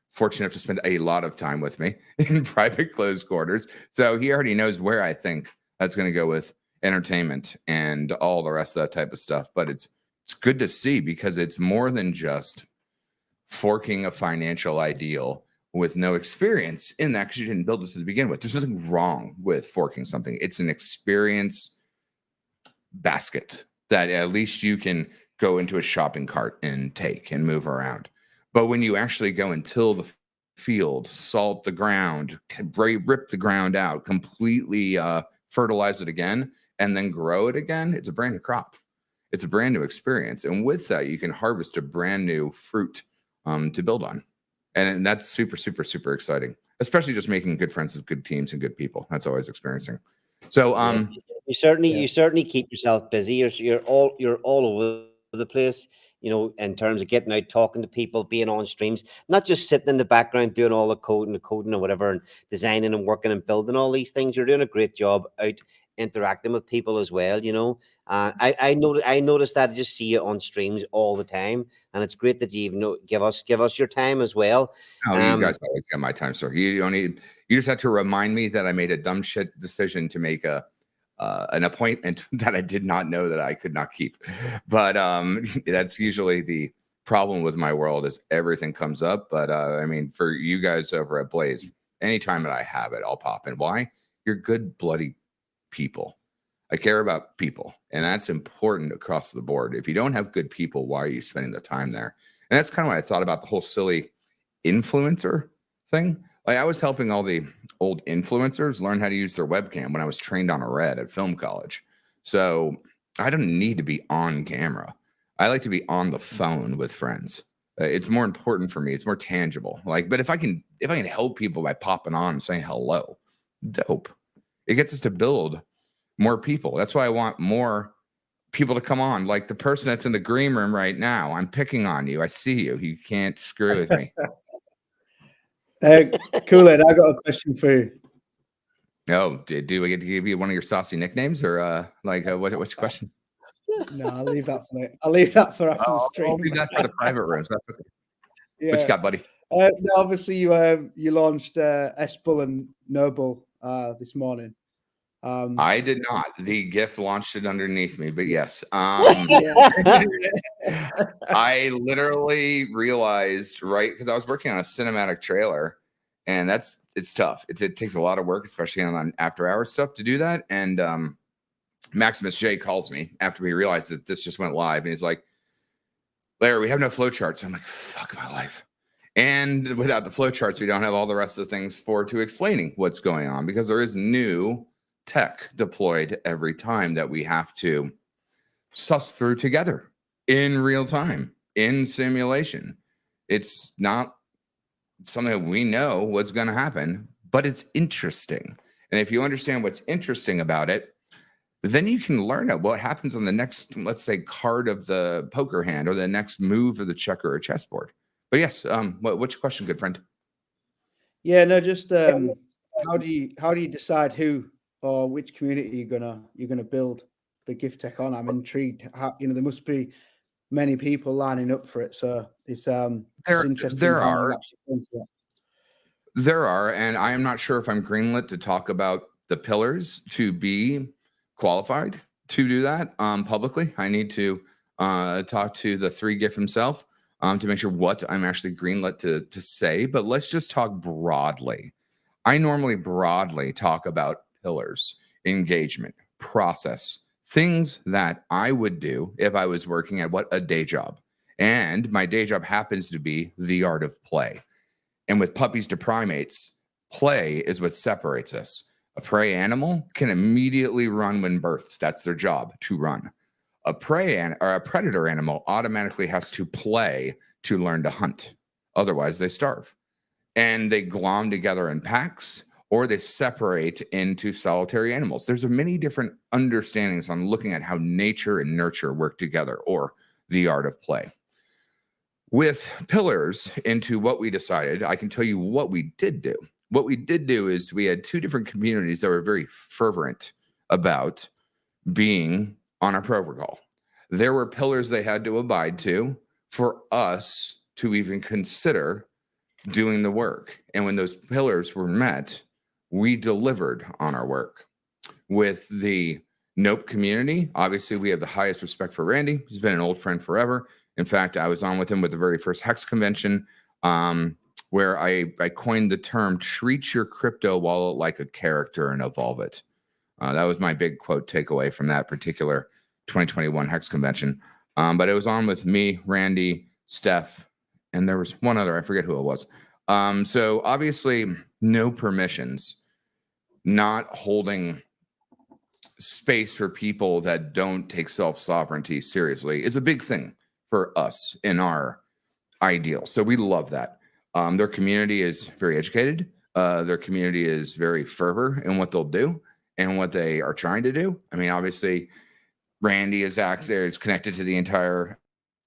fortunate enough to spend a lot of time with me in private closed quarters. So he already knows where I think that's going to go with entertainment and all the rest of that type of stuff. But it's good to see, because it's more than just forking a financial ideal with no experience in that, because you didn't build it to begin with. There's nothing wrong with forking something. It's an experience basket that at least you can go into a shopping cart and take and move around. But when you actually go and till the field, salt the ground, rip the ground out, completely fertilize it again, and then grow it again, it's a brand new crop. It's a brand new experience. And with that, you can harvest a brand new fruit to build on. And that's super, super, super exciting, especially just making good friends with good teams and good people. That's always experiencing. So you certainly keep yourself busy. You're all over the place, in terms of getting out, talking to people, being on streams, not just sitting in the background doing all the coding or whatever, and designing and working and building all these things. You're doing a great job out interacting with people as well. I noticed that. I just see you on streams all the time, and it's great that you even give us your time as well. Oh, you guys always get my time, sir. You just have to remind me that I made a dumb shit decision to make an appointment that I did not know that I could not keep. But that's usually the problem with my world, is everything comes up. But I mean, for you guys over at Blaze, anytime that I have it, I'll pop in. Why? You're good, bloody people. I care about people, and that's important across the board. If you don't have good people, why are you spending the time there? And that's kind of what I thought about the whole silly influencer thing. Like, I was helping all the old influencers learn how to use their webcam when I was trained on a red at film college. So I don't need to be on camera. I like to be on the phone with friends. It's more important for me. It's more tangible. But if I can help people by popping on and saying hello, dope. It gets us to build more people. That's why I want more people to come on. Like the person that's in the green room right now. I'm picking on you. I see you. You can't screw with me. KoolAid, I got a question for you. No, do we get to give you one of your saucy nicknames, or what's your question? No, I'll leave that for later. I'll leave that for after the stream. I'll leave that for the private rooms. That's okay. Yeah. What you got, buddy? No, obviously you launched 𝗕𝗆𝘆 and 𝗕𝗵𝘆 this morning. I did not. The GIF launched it underneath me, but yes. I literally realized, right, because I was working on a cinematic trailer, and it's tough. It takes a lot of work, especially on after hours stuff, to do that. And Maximus J calls me after we realized that this just went live, and he's like, "Larry, we have no flowcharts." I'm like, "Fuck my life." And without the flowcharts, we don't have all the rest of the things to explaining what's going on, because there is new tech deployed every time that we have to suss through together in real time, in simulation. It's not something that we know what's going to happen, but it's interesting. And if you understand what's interesting about it, then you can learn what happens on the next, let's say, card of the poker hand, or the next move of the checker or chessboard. But yes, what's your question, good friend? Yeah, no, just how do you decide who or which community you're gonna build the Giff-tech on? I'm intrigued. How, there must be many people lining up for it, so it's interesting. There are, and I am not sure if I'm greenlit to talk about the pillars to be qualified to do that publicly. I need to talk to the 3GIF himself to make sure what I'm actually greenlit to say. But let's just talk broadly. I normally broadly talk about pillars engagement, process, things that I would do if I was working at a day job. And my day job happens to be the art of play. And with puppies to primates, play is what separates us. A prey animal can immediately run when birthed. That's their job, to run. A predator animal automatically has to play to learn to hunt. Otherwise, they starve. And they glom together in packs, or they separate into solitary animals. There's many different understandings on looking at how nature and nurture work together, or the art of play. With pillars into what we decided, I can tell you what we did do. What we did do is we had two different communities that were very fervent about being on our protocol. There were pillars they had to abide to for us to even consider doing the work. And when those pillars were met, we delivered on our work. With the Nope community, obviously we have the highest respect for Randy. He's been an old friend forever. In fact, I was on with him with the very first Hex convention, where I coined the term, treat your crypto wallet like a character and evolve it. That was my big quote takeaway from that particular 2021 Hex convention. But it was on with me, Randy, Steph, and there was one other, I forget who it was. So obviously no permissions, not holding space for people that don't take self-sovereignty seriously is a big thing for us in our ideal. So we love that. Their community is very educated. Their community is very fervor in what they'll do and what they are trying to do. I mean, obviously, Randy is connected to the entire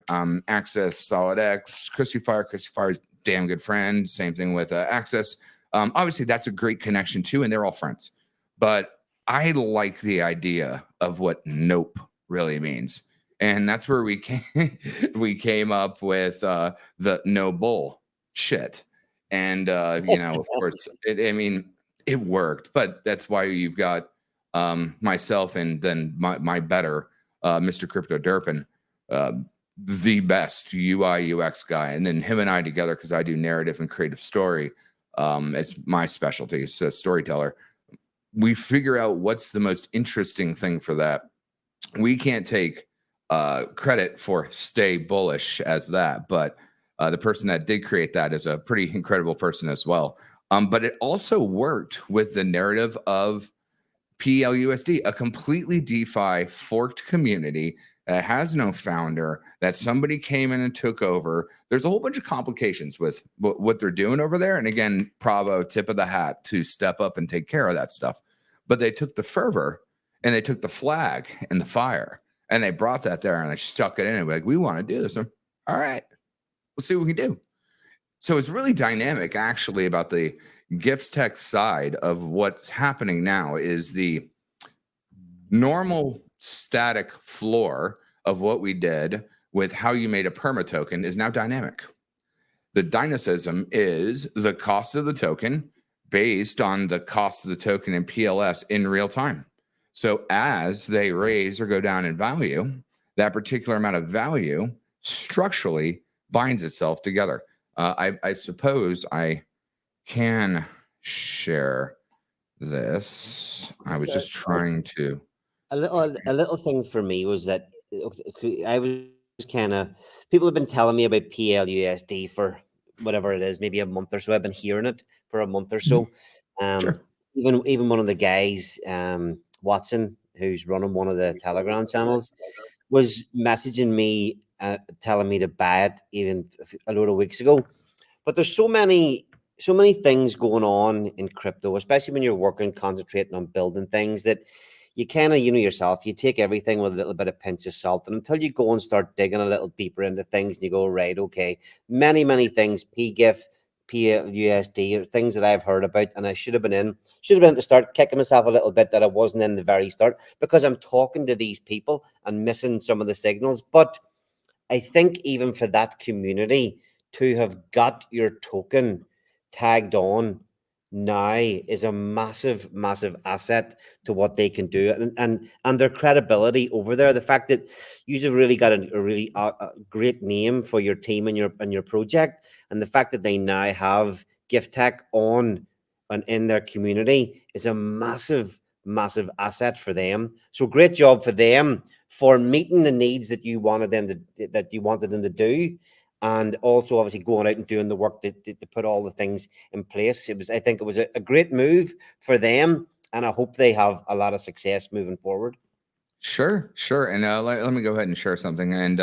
Access Solid X, Christy Fire. Christy Fire's damn good friend. Same thing with Access. Obviously, that's a great connection too, and they're all friends. But I like the idea of what Nope really means. And that's where we came up with the no bull shit. And, of course, it worked. But that's why you've got myself and then my better Mr. KryptoKoolaid, the best UI UX guy. And then him and I together, because I do narrative and creative story. It's my specialty. It's a storyteller. We figure out what's the most interesting thing for that. We can't take credit for stay bullish as that, but the person that did create that is a pretty incredible person as well. But it also worked with the narrative of PLUSD, a completely DeFi forked community that has no founder, that somebody came in and took over. There's a whole bunch of complications with what they're doing over there. And again, bravo, tip of the hat to step up and take care of that stuff. But they took the fervor and they took the flag and the fire and they brought that there and they stuck it in and like, we want to do this. All right, let's see what we can do. So it's really dynamic, actually, about the Giff-tech side of what's happening now is the normal static floor of what we did with how you made a perma token is now dynamic. The dynamism is the cost of the token based on the cost of the token in PLS in real time. So as they raise or go down in value, that particular amount of value structurally binds itself together. I suppose I can share this. I was just trying to. A little thing for me was that I was kind of, people have been telling me about PLUSD for whatever it is, maybe a month or so. I've been hearing it for a month or so. Sure. Even one of the guys, Watson, who's running one of the Telegram channels, was messaging me, telling me to buy it even a load of weeks ago. But there's so many things going on in crypto, especially when you're working, concentrating on building things, that you kind of, yourself, you take everything with a little bit of pinch of salt. And until you go and start digging a little deeper into things and you go, right, okay, many things, PGIF, PLUSD, are things that I've heard about, and I should have been at the start, kicking myself a little bit that I wasn't in the very start, because I'm talking to these people and missing some of the signals. But I think even for that community to have got your token tagged on now is a massive asset to what they can do, and their credibility over there. The fact that you've really got a really great name for your team and your project, and the fact that they now have Giff-tech on and in their community is a massive massive asset for them. So great job for them for meeting the needs that you wanted them to do, and also obviously going out and doing the work to put all the things in place. I think it was a great move for them, and I hope they have a lot of success moving forward. Sure. And let me go ahead and share something. And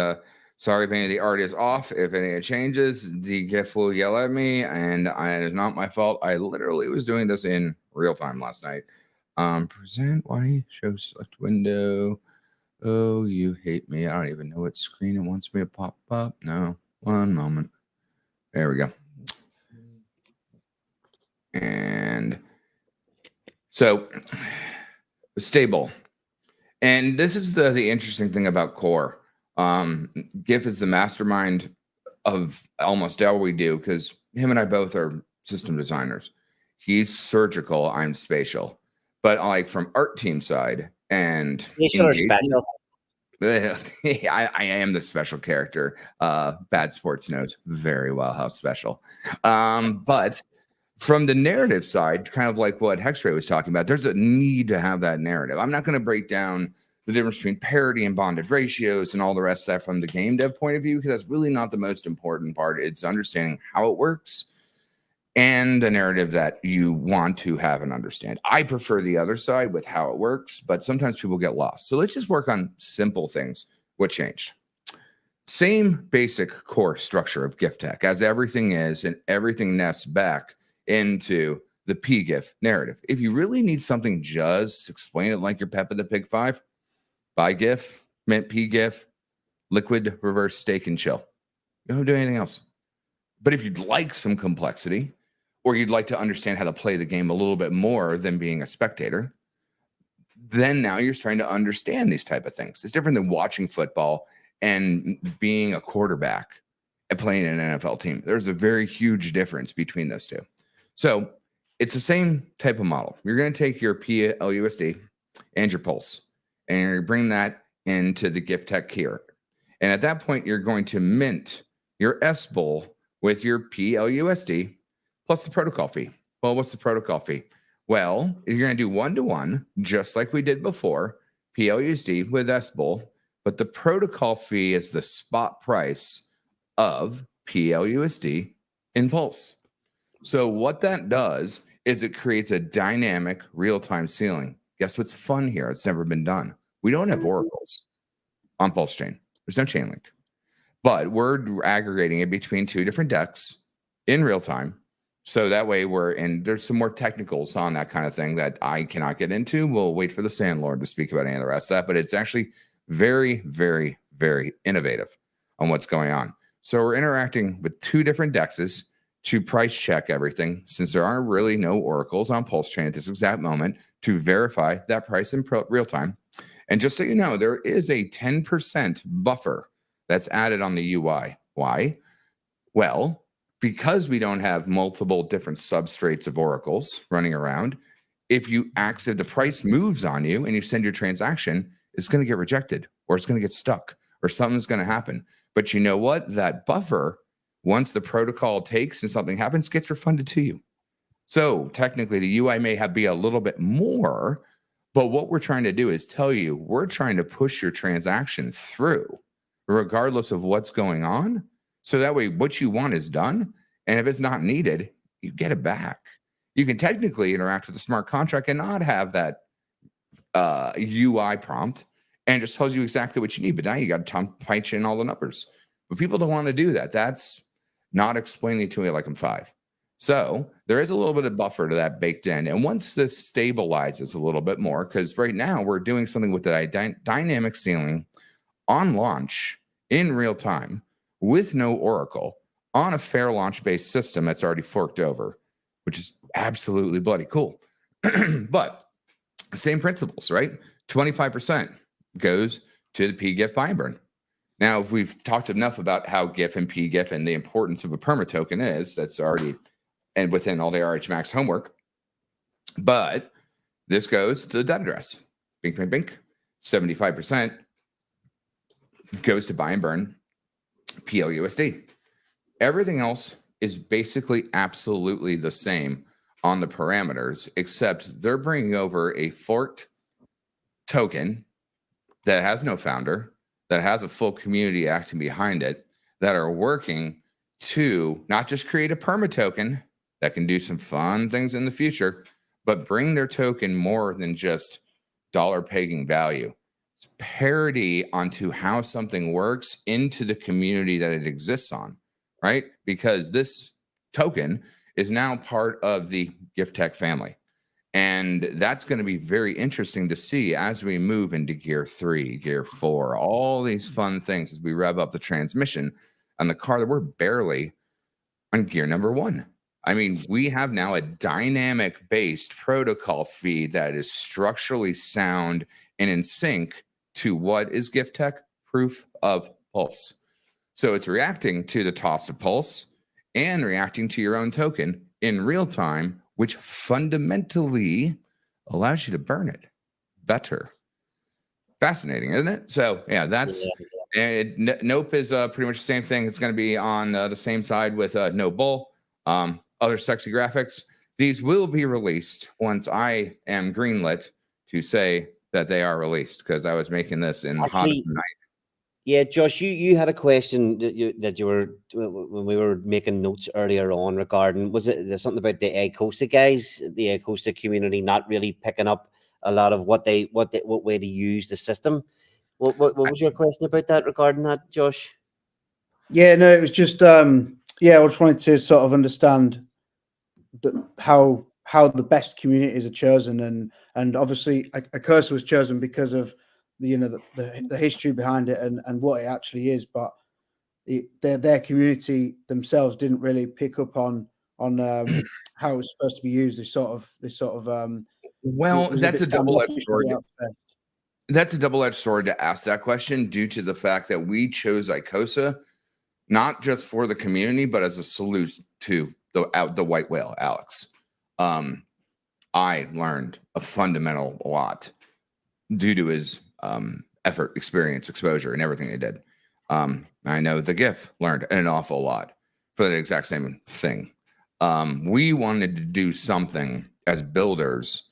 sorry if any of the art is off. If any of it changes, the GIF will yell at me, and it is not my fault. I literally was doing this in real time last night. Present why show select window. Oh, you hate me. I don't even know what screen it wants me to pop up. No, one moment. There we go. And so stable. And this is the interesting thing about Core. Giff is the mastermind of almost all we do, because him and I both are system designers. He's surgical, I'm spatial. But like from art team side and special. I am the special character. Bad Sports knows very well how special. But from the narrative side, kind of like what Hexray was talking about, there's a need to have that narrative. I'm not going to break down the difference between parity and bonded ratios and all the rest of that from the game dev point of view, because that's really not the most important part. It's understanding how it works and the narrative that you want to have and understand. I prefer the other side with how it works, but sometimes people get lost. So let's just work on simple things. What changed? Same basic core structure of Giff-tech as everything is, and everything nests back into the PGIF narrative. If you really need something, just explain it like your Peppa the Pig 5. Buy GIF, mint PGIF, liquid, reverse, stake, and chill. You don't do anything else. But if you'd like some complexity, or you'd like to understand how to play the game a little bit more than being a spectator, then now you're trying to understand these type of things. It's different than watching football and being a quarterback and playing in an NFL team. There's a very huge difference between those two. So it's the same type of model. You're going to take your PLUSD and your Pulse, and you're bring that into the Giff-tech here. And at that point, you're going to mint your S-Bull with your PLUSD plus the protocol fee. Well, what's the protocol fee? Well, you're going to do 1-to-1, just like we did before, PLUSD with S-Bull, but the protocol fee is the spot price of PLUSD in Pulse. So what that does is it creates a dynamic real-time ceiling. Guess what's fun here? It's never been done. We don't have oracles on PulseChain. There's no chain link. But we're aggregating it between two different decks in real time. So that way there's some more technicals on that kind of thing that I cannot get into. We'll wait for the Sandlord to speak about any of the rest of that, but it's actually very, very, very innovative on what's going on. So we're interacting with two different dexes to price check everything, since there aren't really no oracles on PulseChain at this exact moment, to verify that price in real time. And just so you know, there is a 10% buffer that's added on the UI. Why? Well, because we don't have multiple different substrates of oracles running around, if the price moves on you and you send your transaction, it's going to get rejected, or it's going to get stuck, or something's going to happen. But you know what? That buffer, once the protocol takes and something happens, gets refunded to you. So technically, the UI may be a little bit more, but what we're trying to do is tell you, we're trying to push your transaction through, regardless of what's going on. So that way, what you want is done. And if it's not needed, you get it back. You can technically interact with the smart contract and not have that UI prompt, and it just tells you exactly what you need. But now you got to punch in all the numbers. But people don't want to do that. That's not explaining it to me like I'm 5. So there is a little bit of buffer to that baked in. And once this stabilizes a little bit more, because right now we're doing something with the dynamic ceiling on launch in real time with no oracle on a fair launch based system that's already forked over, which is absolutely bloody cool. But same principles, right? 25% goes to the PGIF buy and burn. Now, if we've talked enough about how GIF and PGIF and the importance of a perma token is, that's already and within all the RH Max homework. But this goes to the debt address. Bink, bink, bink. 75% goes to buy and burn PLUSD. Everything else is basically absolutely the same on the parameters, except they're bringing over a forked token that has no founder, that has a full community acting behind it, that are working to not just create a perma token that can do some fun things in the future, but bring their token more than just dollar pegging value. It's parity onto how something works into the community that it exists on, right? Because this token is now part of the Giff-tech family. And that's going to be very interesting to see as we move into gear 3, gear 4, all these fun things as we rev up the transmission on the car that we're barely on gear number 1. I mean, we have now a dynamic based protocol feed that is structurally sound and in sync to what is Giff-tech? Proof of pulse. So it's reacting to the toss of pulse and reacting to your own token in real time, which fundamentally allows you to burn it better. Fascinating, isn't it? So yeah, that's Nope is pretty much the same thing. It's going to be on the same side with No Bull. Other sexy graphics. These will be released once I am greenlit to say that they are released, because I was making this in hot night. Yeah, Josh, you had a question that you were when we were making notes earlier on regarding, was it there's something about the 𝗕𝗍𝗇 guys, the 𝗕𝗍𝗇 community not really picking up a lot of what way to use the system. What was your question about that regarding that, Josh? Yeah, no, it was just I just wanted to sort of understand how the best communities are chosen, and obviously a cursor was chosen because of the history behind it and what it actually is, but their community themselves didn't really pick up on how it was supposed to be used. Well, that's a double-edged sword. That's a double-edged sword to ask that question, due to the fact that we chose 𝗕𝗍𝗇 not just for the community, but as a salute to the white whale, Alex. I learned a fundamental lot due to his effort, experience, exposure, and everything he did. I know the GIF learned an awful lot for the exact same thing. We wanted to do something as builders,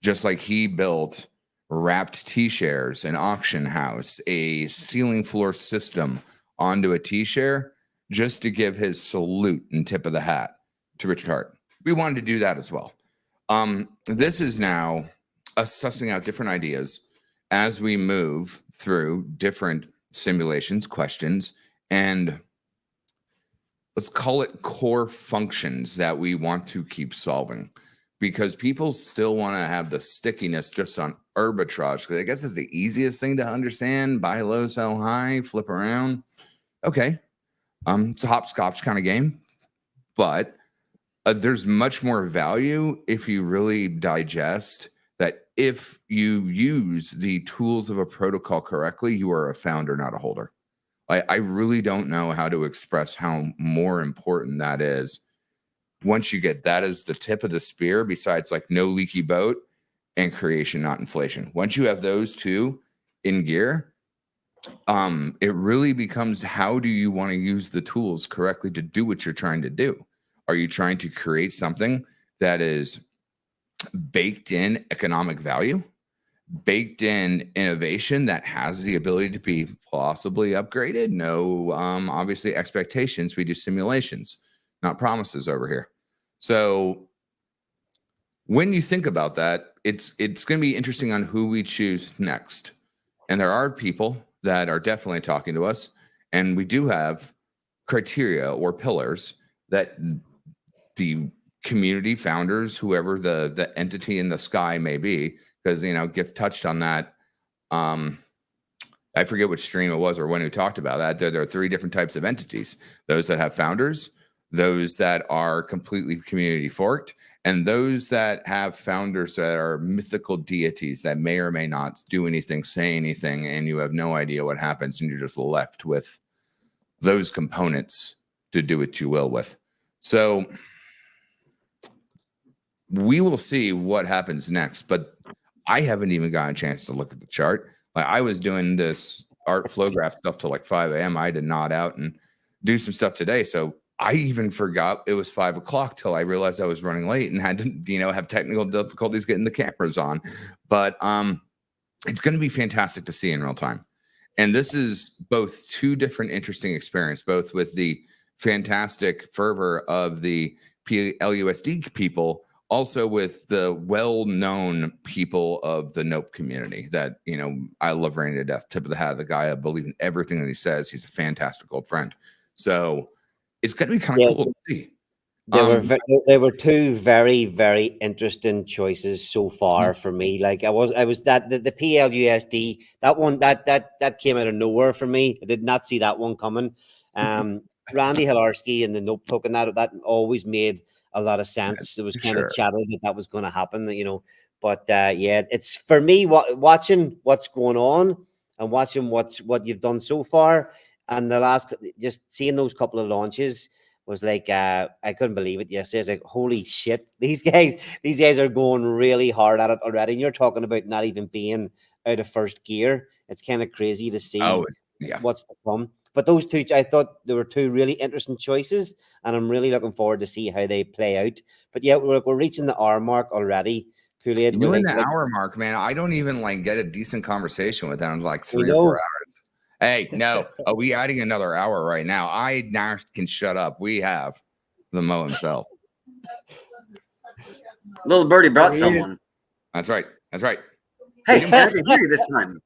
just like he built wrapped T-shares, an auction house, a ceiling floor system onto a T-share, just to give his salute and tip of the hat to Richard Hart. We wanted to do that as well. This is now us sussing out different ideas as we move through different simulations, questions, and let's call it core functions that we want to keep solving, because people still want to have the stickiness just on arbitrage, because I guess it's the easiest thing to understand. Buy low, sell high, flip around. Okay. It's a hopscotch kind of game, but there's much more value if you really digest that. If you use the tools of a protocol correctly, you are a founder, not a holder. I really don't know how to express how more important that is. Once you get that as the tip of the spear, besides like no leaky boat and creation, not inflation. Once you have those two in gear, it really becomes, how do you want to use the tools correctly to do what you're trying to do? Are you trying to create something that is baked in economic value, baked in innovation that has the ability to be possibly upgraded? No, obviously expectations. We do simulations, not promises over here. So when you think about that, it's going to be interesting on who we choose next. And there are people that are definitely talking to us, and we do have criteria or pillars that the community founders, whoever the entity in the sky may be, because Giff touched on that. I forget which stream it was or when we talked about that. There are 3 different types of entities: those that have founders, those that are completely community forked, and those that have founders that are mythical deities that may or may not do anything, say anything, and you have no idea what happens, and you're just left with those components to do what you will with. So we will see what happens next, but I haven't even gotten a chance to look at the chart. Like, I was doing this art flow graph stuff till like 5 a.m. I had to nod out and do some stuff today. So I even forgot it was 5 o'clock till I realized I was running late and had to, have technical difficulties getting the cameras on. But it's going to be fantastic to see in real time. And this is both two different interesting experiences, both with the fantastic fervor of the PLUSD people, also with the well-known people of the Nope community that, I love Randy to death. Tip of the hat, the guy, I believe in everything that he says. He's a fantastic old friend. So it's going to be kind of cool to see. There were two very, very interesting choices so far for me. Like I was that the PLUSD, that one that came out of nowhere for me. I did not see that one coming. Randy Hilarski and the Nope token, that always made a lot of sense. It was kind of chatted that was going to happen, But it's for me watching what's going on and watching what you've done so far, and the last just seeing those couple of launches was like I couldn't believe it yesterday. It's like, holy shit, these guys are going really hard at it already. And you're talking about not even being out of first gear. It's kind of crazy to see what's to come. But those two, I thought there were two really interesting choices, and I'm really looking forward to see how they play out. But yeah, we're reaching the hour mark already. KoolAid, you're in the hour mark, man. I don't even get a decent conversation with them like 3 or 4 hours. Hey, no, are we adding another hour right now? I now can shut up. We have the Mo himself. Little birdie brought someone. That's right. That's right. Hey, I can hear you this time.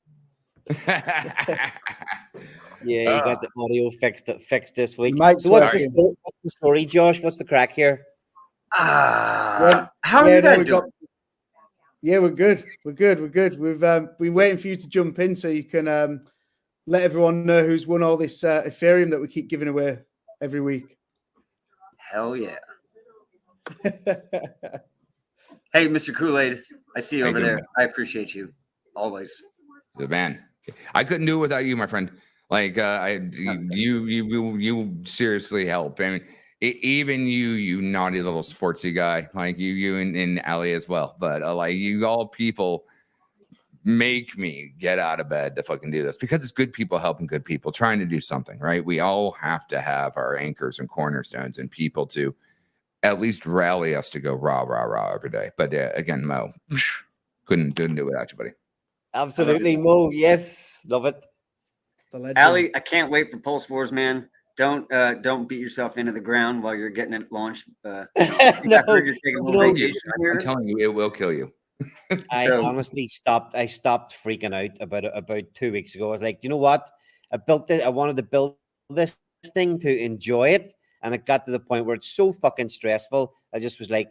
Yeah, you got the audio fixed this week. So what's the story, Josh? What's the crack here? How are you guys doing? We're good. We're good. We've been waiting for you to jump in so you can let everyone know who's won all this Ethereum that we keep giving away every week. Hell yeah. Hey, Mr. KoolAid, I see you over there. I appreciate you always. The man. I couldn't do it without you, my friend. You seriously help. I mean, even you naughty little sportsy guy, like you and Allie as well. But you all people make me get out of bed to fucking do this because it's good people helping good people trying to do something, right? We all have to have our anchors and cornerstones and people to at least rally us to go rah, rah, rah every day. But again, Mo, couldn't do it without you, buddy. Absolutely, Mo. Yes, love it. Allie, I can't wait for Pulse Wars, man. Don't beat yourself into the ground while you're getting it launched. I'm telling you, it will kill you. I honestly stopped. I stopped freaking out about 2 weeks ago. I was like, you know what? I built it. I wanted to build this thing to enjoy it, and it got to the point where it's so fucking stressful. I just was like,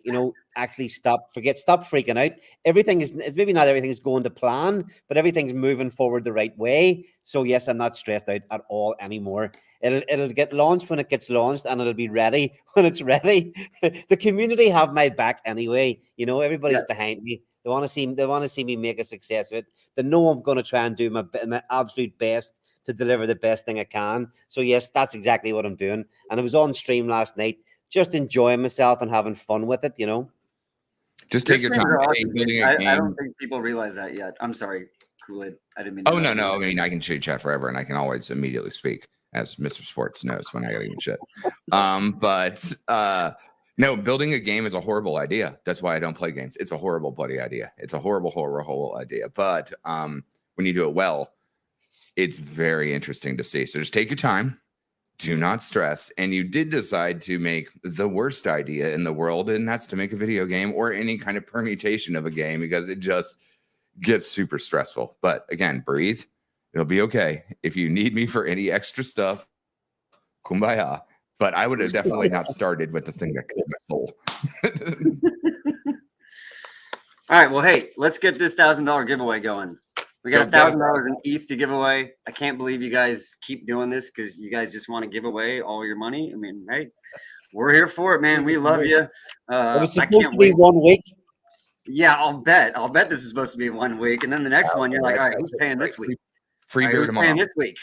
actually stop freaking out. It's maybe not everything is going to plan, but everything's moving forward the right way. So yes, I'm not stressed out at all anymore. It'll get launched when it gets launched, and it'll be ready when it's ready. The community have my back anyway. Everybody's behind me. They want to see me make a success of it. They know I'm going to try and do my absolute best to deliver the best thing I can. So yes, that's exactly what I'm doing. And I was on stream last night, just enjoying myself and having fun with it. Just take your time. I don't think people realize that yet. I'm sorry, KoolAid. I didn't mean. Oh no. I mean, I can chit chat forever, and I can always immediately speak, as Mr. Sports knows when I gotta give shit. No, building a game is a horrible idea. That's why I don't play games. It's a horrible bloody idea. It's a horrible idea. But when you do it well, it's very interesting to see. So just take your time. Do not stress. And you did decide to make the worst idea in the world, and that's to make a video game or any kind of permutation of a game, because it just gets super stressful. But again, breathe. It'll be okay. If you need me for any extra stuff, kumbaya. But I would have definitely not started with the thing that killed my soul. All right. Well, hey, let's get this $1,000 giveaway going. We got $1,000 in ETH to give away. I can't believe you guys keep doing this because you guys just want to give away all your money. I mean, hey, we're here for it, man. We love you. It was supposed to be 1 week. Yeah, I'll bet this is supposed to be 1 week, and then the next one, you're like, all right, who's paying this week? Free beer tomorrow. Paying this week.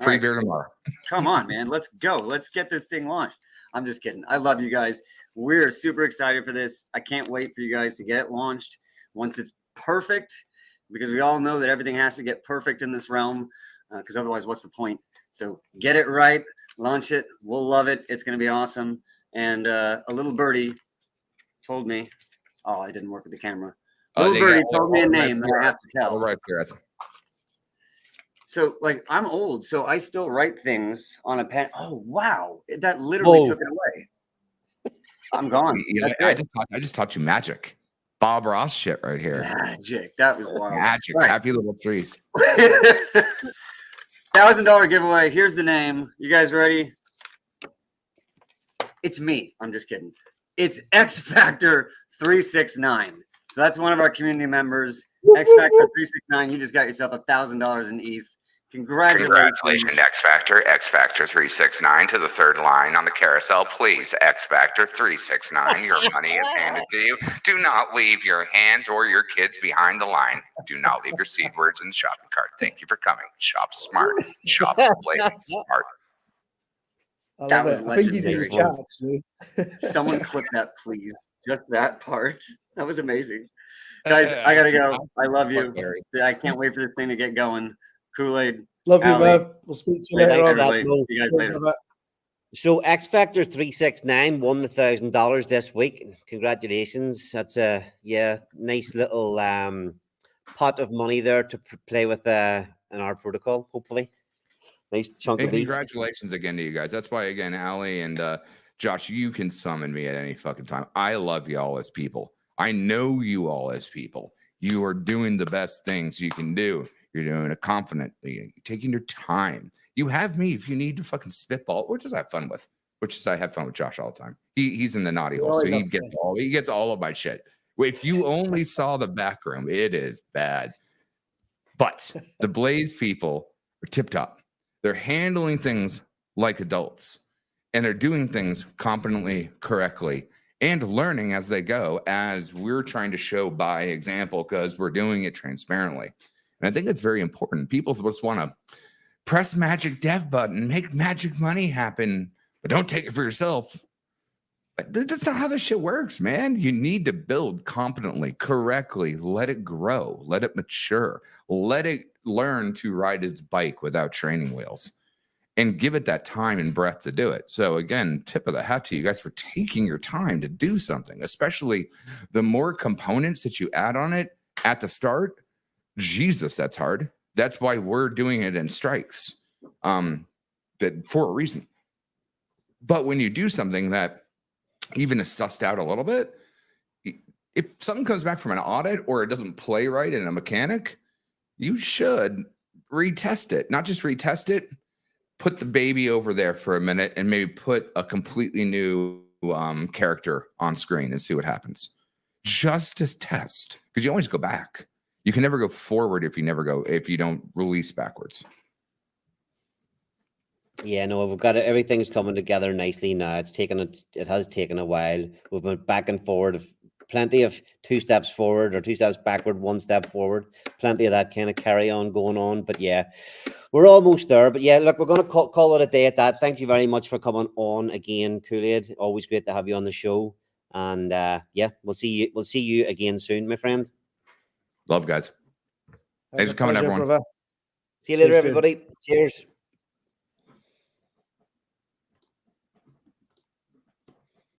Free beer tomorrow. Come on, man. Let's go. Let's get this thing launched. I'm just kidding. I love you guys. We're super excited for this. I can't wait for you guys to get it launched once it's perfect, because we all know that everything has to get perfect in this realm, because otherwise, what's the point? So get it right. launch it. We'll love it. It's going to be awesome. And a little birdie told me, oh, I didn't work with the camera. Little birdie told me a name that I have to tell. Right there. So, like, I'm old, so I still write things on a pen. Oh, wow. That literally took it away. I'm gone. I just taught you magic. Bob Ross shit right here. Magic. That was wild. Magic. Right. Happy little trees. $1,000 giveaway. Here's the name. You guys ready? It's me. I'm just kidding. It's X Factor 369. So that's one of our community members. X Factor 369. You just got yourself $1,000 in ETH. Congratulations, X Factor 369 to the third line on the carousel. Please, X Factor 369. Your money is handed to you. Do not leave your hands or your kids behind the line. Do not leave your seed words in the shopping cart. Thank you for coming. Shop smart. Shop smart. I love it. I think he's in the chat, actually. Someone clip that, please. Just that part. That was amazing. Guys, I gotta go. I love you. I can't wait for this thing to get going. KoolAid. Love you, Merv. We'll speak to you later on. See you guys later. So X Factor 369 won the $1,000 this week. Congratulations. That's a nice little pot of money there to play with in our protocol, hopefully. Nice chunk of congratulations again to you guys. That's why, again, Ali and Josh, you can summon me at any fucking time. I love you all as people. I know you all as people. You are doing the best things you can do. You're doing it confidently. You're taking your time. You have me if you need to fucking spitball, or just have fun with. Which is I have fun with Josh all the time. He's in the naughty hole, so he gets all of my shit. If you only saw the back room, it is bad. But the Blaze people are tip top. They're handling things like adults, and they're doing things competently, correctly, and learning as they go, as we're trying to show by example, because we're doing it transparently. And I think it's very important. People just want to press magic dev button, make magic money happen, but don't take it for yourself. But that's not how this shit works, man. You need to build competently, correctly, let it grow, let it mature, let it learn to ride its bike without training wheels, and give it that time and breath to do it. So again, tip of the hat to you guys for taking your time to do something, especially the more components that you add on it at the start. Jesus, that's hard. That's why we're doing it in strikes, that for a reason. But when you do something that even is sussed out a little bit, if something comes back from an audit or it doesn't play right in a mechanic, you should retest it. Not just retest it, put the baby over there for a minute and maybe put a completely new character on screen and see what happens. Just to test, because you always go back. You can never go forward if you don't release backwards. Yeah, no, we've got it. Everything's coming together nicely now. It has taken a while. We've been back and forward, plenty of 2 steps forward or 2 steps backward, 1 step forward. Plenty of that kind of carry on going on. But yeah, we're almost there. But yeah, look, we're going to call it a day at that. Thank you very much for coming on again, KoolAid. Always great to have you on the show. And yeah, we'll see you again soon, my friend. Love, guys. Thanks for coming, everyone. Brother. See you later, everybody. Cheers.